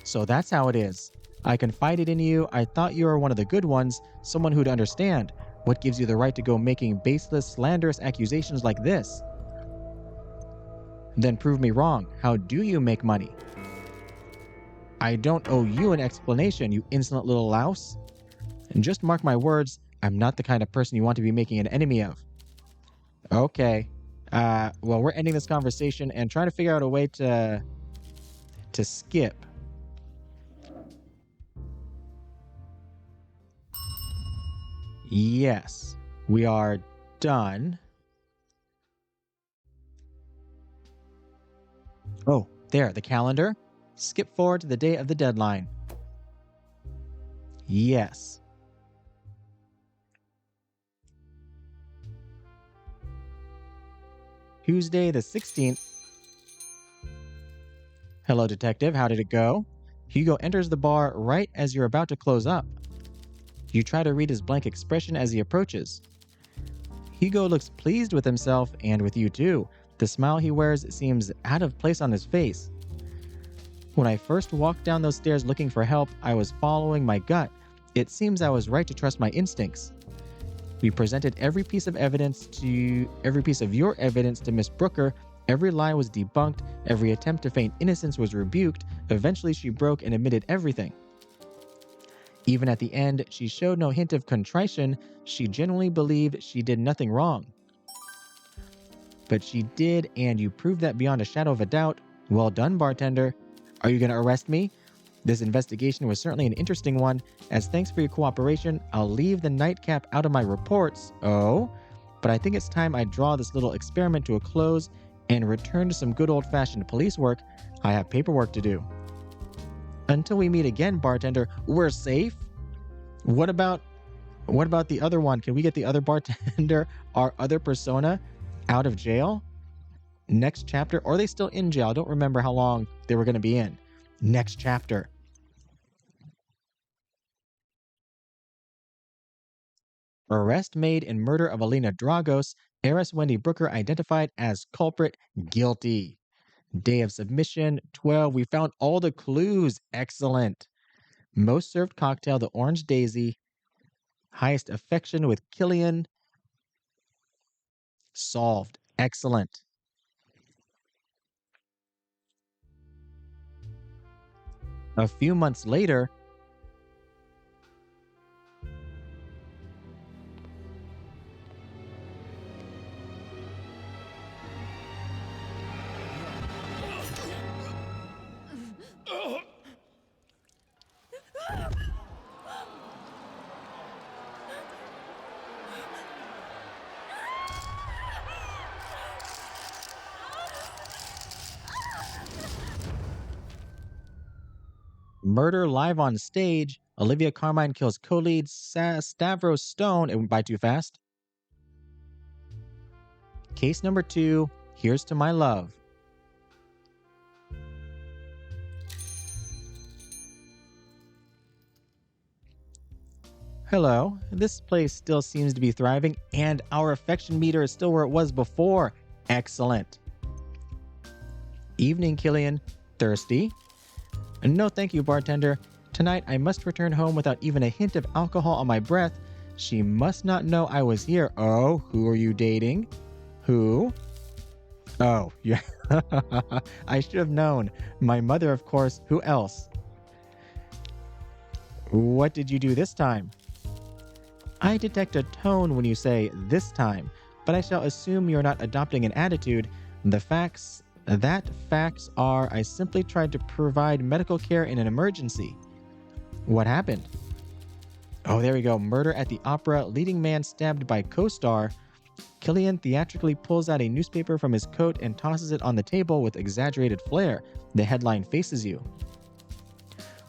So that's how it is. I confided in you. I thought you were one of the good ones, someone who'd understand. What gives you the right to go making baseless, slanderous accusations like this? Then prove me wrong. How do you make money? I don't owe you an explanation, you insolent little louse. And just mark my words, I'm not the kind of person you want to be making an enemy of. Okay. Well, we're ending this conversation and trying to figure out a way to skip. Yes, we are done. Oh, there, the calendar. Skip forward to the day of the deadline. Yes. Tuesday the 16th. Hello, detective. How did it go? Hugo enters the bar right as you're about to close up. You try to read his blank expression as he approaches. Hugo looks pleased with himself and with you too. The smile he wears seems out of place on his face. When I first walked down those stairs looking for help, I was following my gut. It seems I was right to trust my instincts. We presented every piece of your evidence to Miss Brooker. Every lie was debunked. Every attempt to feign innocence was rebuked. Eventually, she broke and admitted everything. Even at the end, she showed no hint of contrition. She genuinely believed she did nothing wrong. But she did, and you proved that beyond a shadow of a doubt. Well done, bartender. Are you going to arrest me? This investigation was certainly an interesting one. As thanks for your cooperation, I'll leave the nightcap out of my reports. Oh, but I think it's time I draw this little experiment to a close and return to some good old-fashioned police work. I have paperwork to do. Until we meet again, bartender, we're safe? What about the other one? Can we get the other bartender, our other persona, out of jail? Next chapter? Or are they still in jail? I don't remember how long they were going to be in. Next chapter. Arrest made in murder of Elena Dragos. Heiress Wendy Brooker identified as culprit guilty. Day of submission 12. We found all the clues. Excellent. Most served cocktail, the Orange Daisy. Highest affection with Killian. Solved. Excellent. A few months later, murder live on stage. Olivia Carmine kills co-lead Stavros Stone. It went by too fast. Case number 2. Here's to my love. Hello. This place still seems to be thriving, and our affection meter is still where it was before. Excellent. Evening, Killian. Thirsty? No, thank you, bartender. Tonight, I must return home without even a hint of alcohol on my breath. She must not know I was here. Oh, who are you dating? Who? Oh, yeah. I should have known. My mother, of course. Who else? What did you do this time? I detect a tone when you say this time, but I shall assume you're not adopting an attitude. Facts are I simply tried to provide medical care in an emergency. What happened? Oh, there we go. Murder at the opera. Leading man stabbed by co-star. Killian theatrically pulls out a newspaper from his coat and tosses it on the table with exaggerated flair. The headline faces you.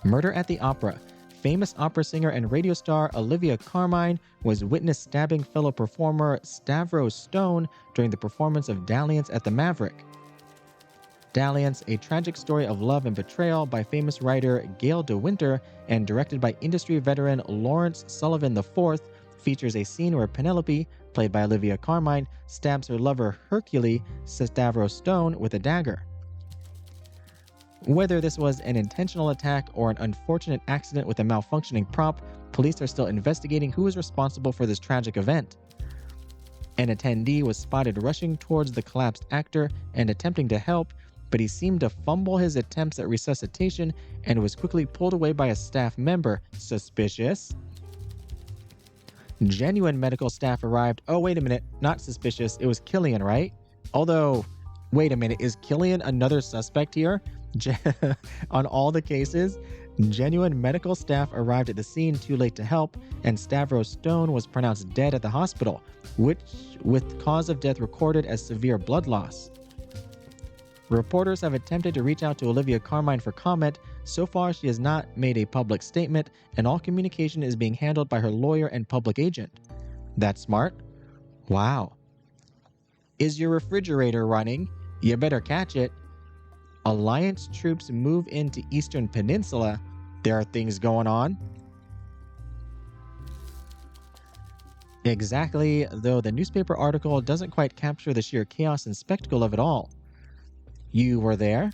Murder at the opera. Famous opera singer and radio star Olivia Carmine was witness stabbing fellow performer Stavros Stone during the performance of Dalliance at the Maverick. Dalliance, a tragic story of love and betrayal by famous writer Gail De Winter and directed by industry veteran Lawrence Sullivan IV, features a scene where Penelope, played by Olivia Carmine, stabs her lover Hercule Stavros Stone with a dagger. Whether this was an intentional attack or an unfortunate accident with a malfunctioning prop, police are still investigating who is responsible for this tragic event. An attendee was spotted rushing towards the collapsed actor and attempting to help, but he seemed to fumble his attempts at resuscitation and was quickly pulled away by a staff member. Suspicious. Genuine medical staff arrived. Oh, wait a minute. Not suspicious. It was Killian, right? Although, wait a minute. Is Killian another suspect here? On all the cases, genuine medical staff arrived at the scene too late to help, and Stavros Stone was pronounced dead at the hospital, which with cause of death recorded as severe blood loss. Reporters have attempted to reach out to Olivia Carmine for comment. So far, she has not made a public statement, and all communication is being handled by her lawyer and public agent. That's smart. Wow. Is your refrigerator running? You better catch it. Alliance troops move into Eastern Peninsula. There are things going on. Exactly, though the newspaper article doesn't quite capture the sheer chaos and spectacle of it all. You were there?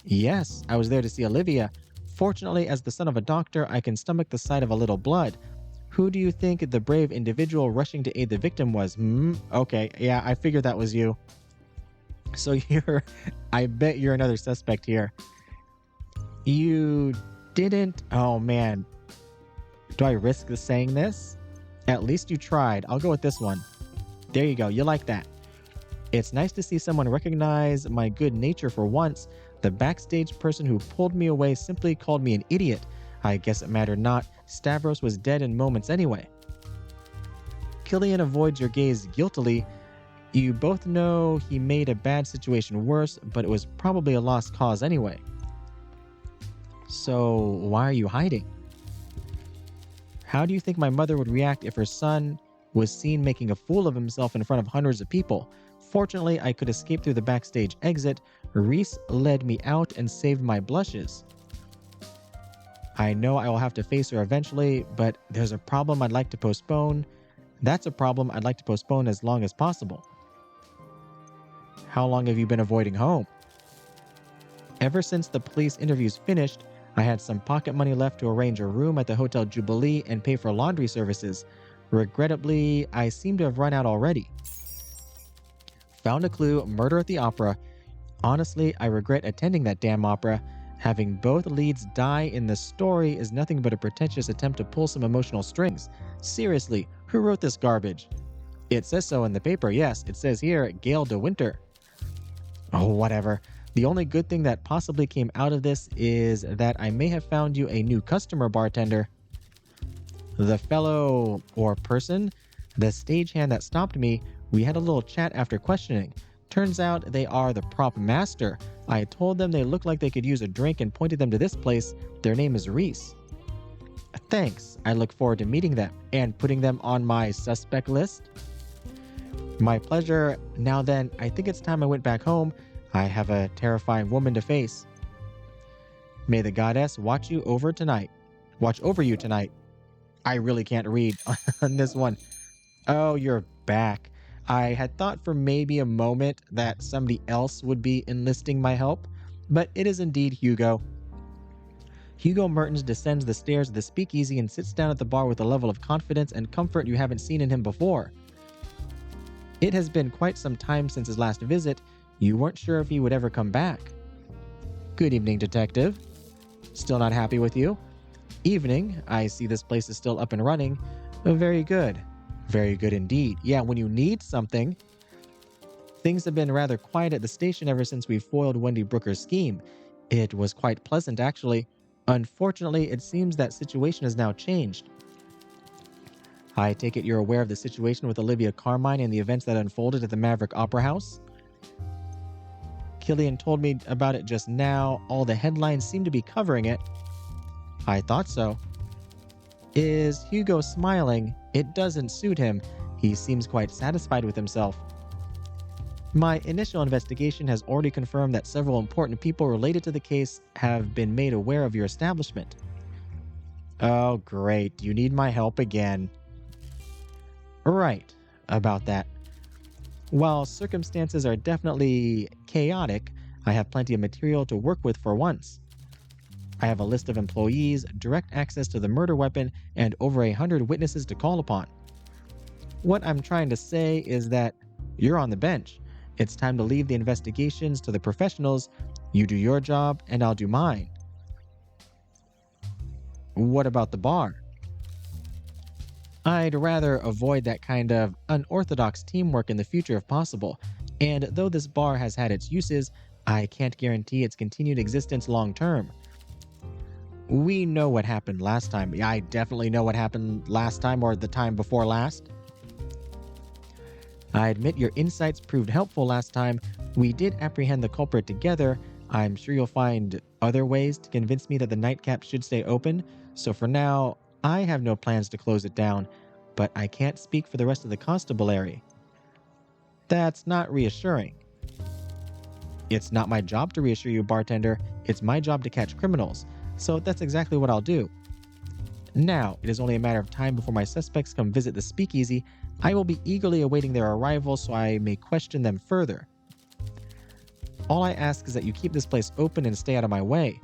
Yes, I was there to see Olivia. Fortunately, as the son of a doctor, I can stomach the sight of a little blood. Who do you think the brave individual rushing to aid the victim was? Okay, yeah, I figured that was you. So I bet you're another suspect here. You didn't? Oh man. Do I risk saying this? At least you tried. I'll go with this one. There you go. You like that. It's nice to see someone recognize my good nature for once. The backstage person who pulled me away simply called me an idiot. I guess it mattered not. Stavros was dead in moments anyway. Killian avoids your gaze guiltily. You both know he made a bad situation worse, but it was probably a lost cause anyway. So why are you hiding? How do you think my mother would react if her son was seen making a fool of himself in front of hundreds of people? Fortunately, I could escape through the backstage exit. Reese led me out and saved my blushes. I know I will have to face her eventually, but there's a problem I'd like to postpone. That's a problem I'd like to postpone as long as possible. How long have you been avoiding home? Ever since the police interviews finished, I had some pocket money left to arrange a room at the Hotel Jubilee and pay for laundry services. Regrettably, I seem to have run out already. Found a clue, murder at the opera. Honestly, I regret attending that damn opera. Having both leads die in the story is nothing but a pretentious attempt to pull some emotional strings. Seriously, who wrote this garbage? It says so in the paper, yes. It says here, Gail de Winter. Oh, whatever. The only good thing that possibly came out of this is that I may have found you a new customer, bartender. The fellow or person, the stagehand that stopped me, we had a little chat after questioning. Turns out they are the prop master. I told them they looked like they could use a drink and pointed them to this place. Their name is Reese. Thanks. I look forward to meeting them and putting them on my suspect list. My pleasure. Now then, I think it's time I went back home. I have a terrifying woman to face. May the goddess watch over you tonight. I really can't read on this one. Oh, you're back. I had thought for maybe a moment that somebody else would be enlisting my help, but it is indeed Hugo. Hugo Mertens descends the stairs of the speakeasy and sits down at the bar with a level of confidence and comfort you haven't seen in him before. It has been quite some time since his last visit. You weren't sure if he would ever come back. Good evening, detective. Still not happy with you? Evening. I see this place is still up and running. Very good. Very good indeed. Yeah, when you need something. Things have been rather quiet at the station ever since we foiled Wendy Brooker's scheme. It was quite pleasant, actually. Unfortunately, it seems that situation has now changed. I take it you're aware of the situation with Olivia Carmine and the events that unfolded at the Maverick Opera House? Killian told me about it just now. All the headlines seem to be covering it. I thought so. Is Hugo smiling? It doesn't suit him. He seems quite satisfied with himself. My initial investigation has already confirmed that several important people related to the case have been made aware of your establishment. Oh, great. You need my help again. Right, about that. While circumstances are definitely chaotic, I have plenty of material to work with for once. I have a list of employees, direct access to the murder weapon, and over 100 witnesses to call upon. What I'm trying to say is that you're on the bench. It's time to leave the investigations to the professionals. You do your job, and I'll do mine. What about the bar? I'd rather avoid that kind of unorthodox teamwork in the future if possible, and though this bar has had its uses, I can't guarantee its continued existence long term. We know what happened last time. I definitely know what happened last time or the time before last. I admit your insights proved helpful last time. We did apprehend the culprit together. I'm sure you'll find other ways to convince me that the nightcap should stay open, so for now, I have no plans to close it down, but I can't speak for the rest of the constabulary. That's not reassuring. It's not my job to reassure you, bartender. It's my job to catch criminals, so that's exactly what I'll do. Now, it is only a matter of time before my suspects come visit the speakeasy. I will be eagerly awaiting their arrival so I may question them further. All I ask is that you keep this place open and stay out of my way.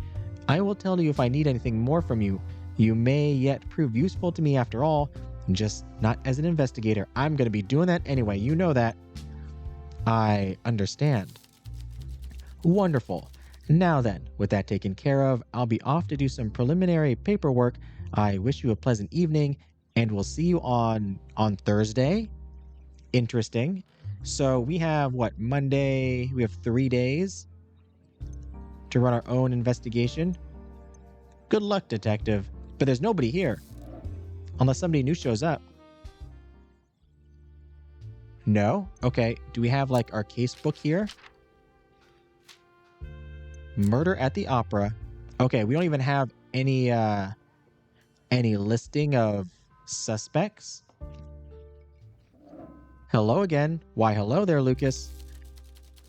I will tell you if I need anything more from you. You may yet prove useful to me after all, just not as an investigator. I'm going to be doing that anyway, you know that. I understand. Wonderful. Now then, with that taken care of, I'll be off to do some preliminary paperwork. I wish you a pleasant evening, and we'll see you on Thursday. Interesting. So we have, Monday? We have 3 days to run our own investigation? Good luck, detective. But there's nobody here. Unless somebody new shows up. No? Okay, do we have like our case book here? Murder at the Opera. Okay, we don't even have any listing of suspects. Hello again. Why, hello there, Lucas.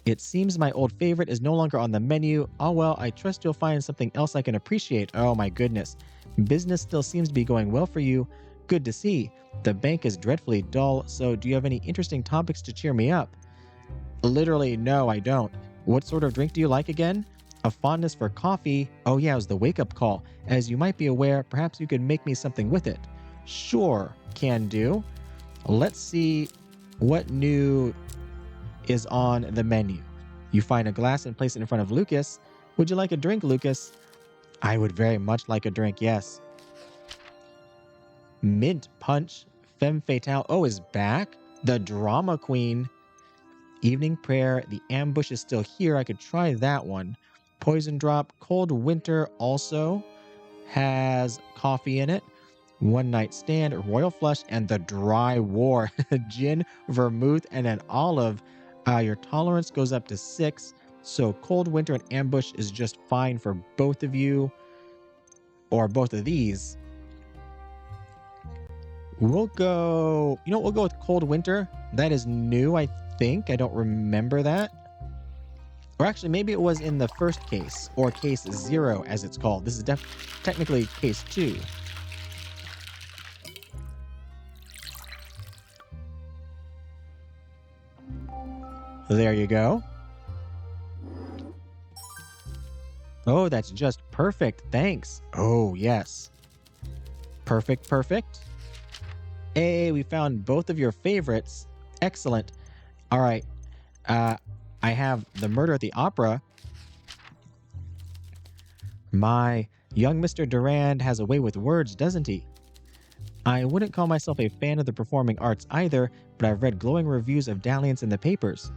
It seems my old favorite is no longer on the menu. Oh well, I trust you'll find something else I can appreciate. Oh my goodness. Business still seems to be going well for you. Good to see. The bank is dreadfully dull, so do you have any interesting topics to cheer me up? Literally, no, I don't. What sort of drink do you like again? A fondness for coffee. Oh yeah, it was the wake-up call. As you might be aware, perhaps you could make me something with it. Sure, can do. Let's see what new is on the menu. You find a glass and place it in front of Lucas. Would you like a drink, Lucas? I would very much like a drink, yes. Mint punch. Femme fatale. Oh, is back? The drama queen. Evening prayer. The ambush is still here. I could try that one. Poison drop. Cold winter also has coffee in it. One night stand. Royal flush. And the dry war. Gin, vermouth, and an olive. Your tolerance goes up to 6. So cold winter and ambush is just fine for both of you. Or both of these. We'll go with cold winter. That is new, I think. I don't remember that. Or actually, maybe it was in the first case, or case 0 as it's called. This is technically case 2. There you go. Oh, that's just perfect. Thanks. Oh, yes. Perfect, perfect. Hey, we found both of your favorites. Excellent. All right. I have the murder at the opera. My young Mr. Durand has a way with words, doesn't he? I wouldn't call myself a fan of the performing arts either, but I've read glowing reviews of Dalliance in the papers.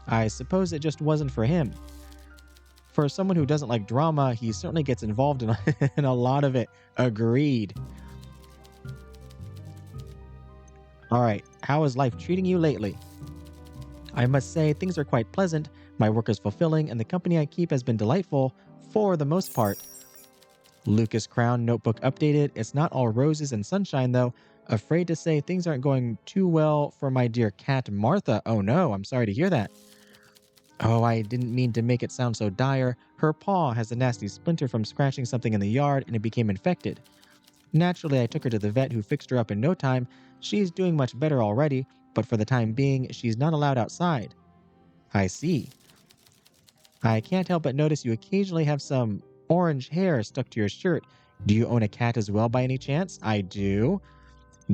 I suppose it just wasn't for him. For someone who doesn't like drama, he certainly gets involved in a lot of it. Agreed. All right, how is life treating you lately? I must say things are quite pleasant. My work is fulfilling, and the company I keep has been delightful for the most part. Lucas Crown notebook updated. It's not all roses and sunshine, though. Afraid to say things aren't going too well for my dear cat, Martha. Oh no, I'm sorry to hear that. Oh, I didn't mean to make it sound so dire. Her paw has a nasty splinter from scratching something in the yard, and it became infected. Naturally, I took her to the vet, who fixed her up in no time. She's doing much better already, but for the time being, she's not allowed outside. I see. I can't help but notice you occasionally have some orange hair stuck to your shirt. Do you own a cat as well by any chance? I do.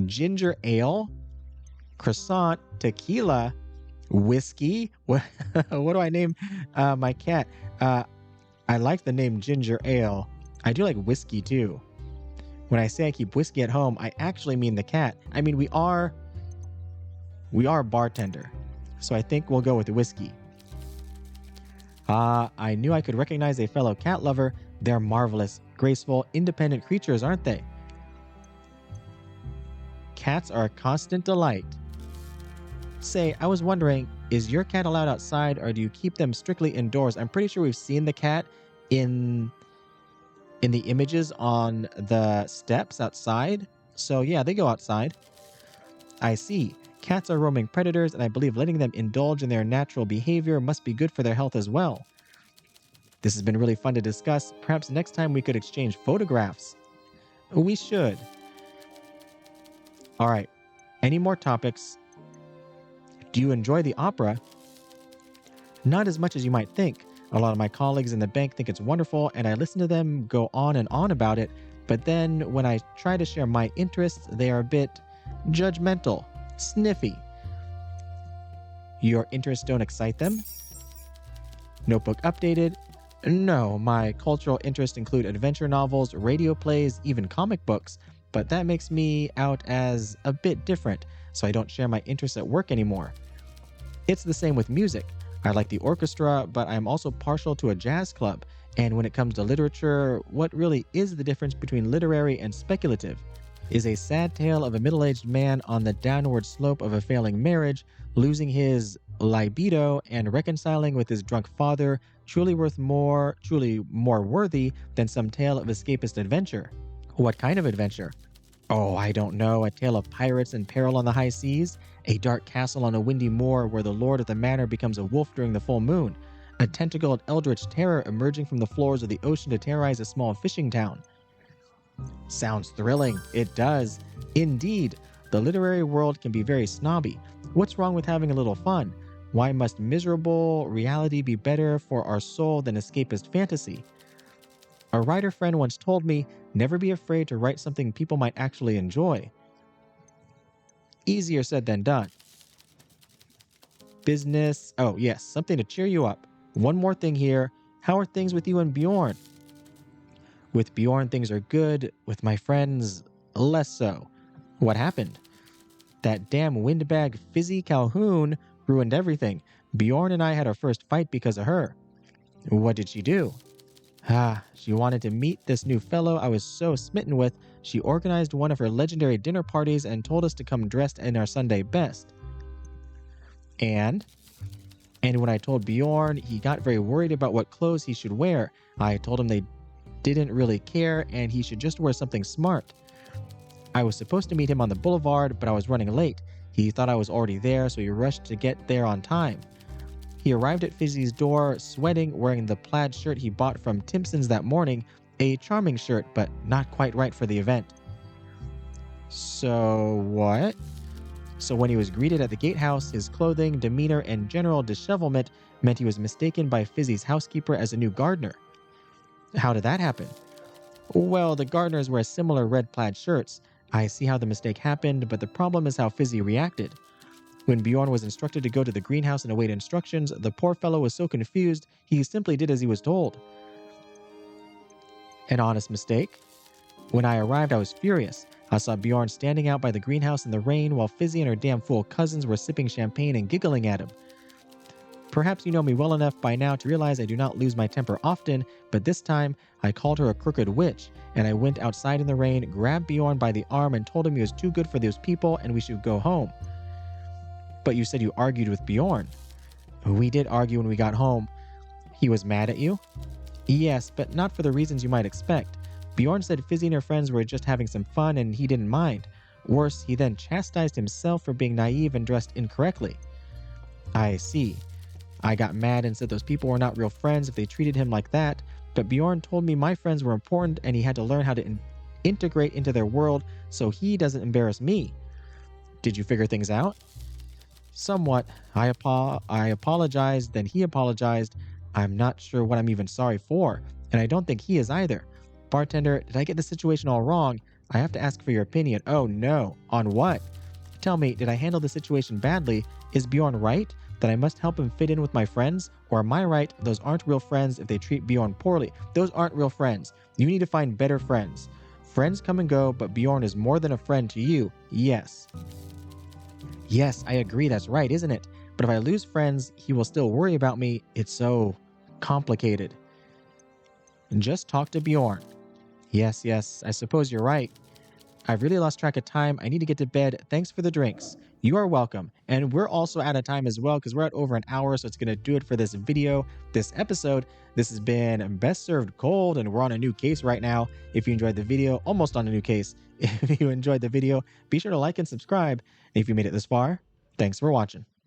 Ginger ale, croissant, tequila, whiskey. What do I name my cat? I like the name ginger ale. I do like whiskey too. When I say I keep whiskey at home, I actually mean the cat. I mean, we are bartender, so I think we'll go with the whiskey. I knew I could recognize a fellow cat lover. They're marvelous, graceful, independent creatures, aren't they? Cats are a constant delight. Say, I was wondering, is your cat allowed outside, or do you keep them strictly indoors? I'm pretty sure we've seen the cat in the images on the steps outside. So yeah, they go outside. I see. Cats are roaming predators, and I believe letting them indulge in their natural behavior must be good for their health as well. This has been really fun to discuss. Perhaps next time we could exchange photographs. We should. All right. Any more topics? Do you enjoy the opera? Not as much as you might think. A lot of my colleagues in the bank think it's wonderful, and I listen to them go on and on about it. But then when I try to share my interests, they are a bit judgmental, sniffy. Your interests don't excite them? Notebook updated. No, my cultural interests include adventure novels, radio plays, even comic books, but that makes me out as a bit different, so I don't share my interests at work anymore. It's the same with music. I like the orchestra, but I'm also partial to a jazz club. And when it comes to literature, what really is the difference between literary and speculative? Is a sad tale of a middle-aged man on the downward slope of a failing marriage, losing his libido and reconciling with his drunk father truly more worthy than some tale of escapist adventure? What kind of adventure? Oh, I don't know. A tale of pirates and peril on the high seas? A dark castle on a windy moor where the lord of the manor becomes a wolf during the full moon? A tentacled eldritch terror emerging from the floors of the ocean to terrorize a small fishing town? Sounds thrilling. It does. Indeed, the literary world can be very snobby. What's wrong with having a little fun? Why must miserable reality be better for our soul than escapist fantasy? A writer friend once told me, never be afraid to write something people might actually enjoy. Easier said than done. Business. Oh, yes, something to cheer you up. One more thing here. How are things with you and Bjorn? With Bjorn, things are good. With my friends, less so. What happened? That damn windbag Fizzy Calhoun ruined everything. Bjorn and I had our first fight because of her. What did she do? She wanted to meet this new fellow I was so smitten with. She organized one of her legendary dinner parties and told us to come dressed in our Sunday best. And when I told Bjorn, he got very worried about what clothes he should wear. I told him they didn't really care and he should just wear something smart. I was supposed to meet him on the boulevard, but I was running late. He thought I was already there, so he rushed to get there on time. He arrived at Fizzy's door, sweating, wearing the plaid shirt he bought from Timpson's that morning, a charming shirt, but not quite right for the event. So what? So when he was greeted at the gatehouse, his clothing, demeanor, and general dishevelment meant he was mistaken by Fizzy's housekeeper as a new gardener. How did that happen? Well, the gardeners wear similar red plaid shirts. I see how the mistake happened, but the problem is how Fizzy reacted. When Bjorn was instructed to go to the greenhouse and await instructions, the poor fellow was so confused, he simply did as he was told. An honest mistake? When I arrived, I was furious. I saw Bjorn standing out by the greenhouse in the rain while Fizzy and her damn fool cousins were sipping champagne and giggling at him. Perhaps you know me well enough by now to realize I do not lose my temper often, but this time I called her a crooked witch, and I went outside in the rain, grabbed Bjorn by the arm and told him he was too good for those people and we should go home. But you said you argued with Bjorn. We did argue when we got home. He was mad at you? Yes, but not for the reasons you might expect. Bjorn said Fizzy and her friends were just having some fun and he didn't mind. Worse, he then chastised himself for being naive and dressed incorrectly. I see. I got mad and said those people were not real friends if they treated him like that, but Bjorn told me my friends were important and he had to learn how to integrate into their world so he doesn't embarrass me. Did you figure things out? Somewhat. I apologized, then he apologized. I'm not sure what I'm even sorry for, and I don't think he is either. Bartender, did I get the situation all wrong? I have to ask for your opinion. Oh no. On what? Tell me, did I handle the situation badly? Is Bjorn right that I must help him fit in with my friends? Or am I right, those aren't real friends if they treat Bjorn poorly? Those aren't real friends. You need to find better friends. Friends come and go, but Bjorn is more than a friend to you. Yes. Yes, I agree, that's right, isn't it? But if I lose friends, he will still worry about me. It's so complicated. Just talk to Bjorn. Yes, I suppose you're right. I've really lost track of time. I need to get to bed. Thanks for the drinks. You are welcome. And we're also out of time as well because we're at over an hour, so it's going to do it for this video, this episode. This has been Best Served Cold, and we're on a new case right now. If you enjoyed the video, almost on a new case. If you enjoyed the video, be sure to like and subscribe. And if you made it this far, thanks for watching.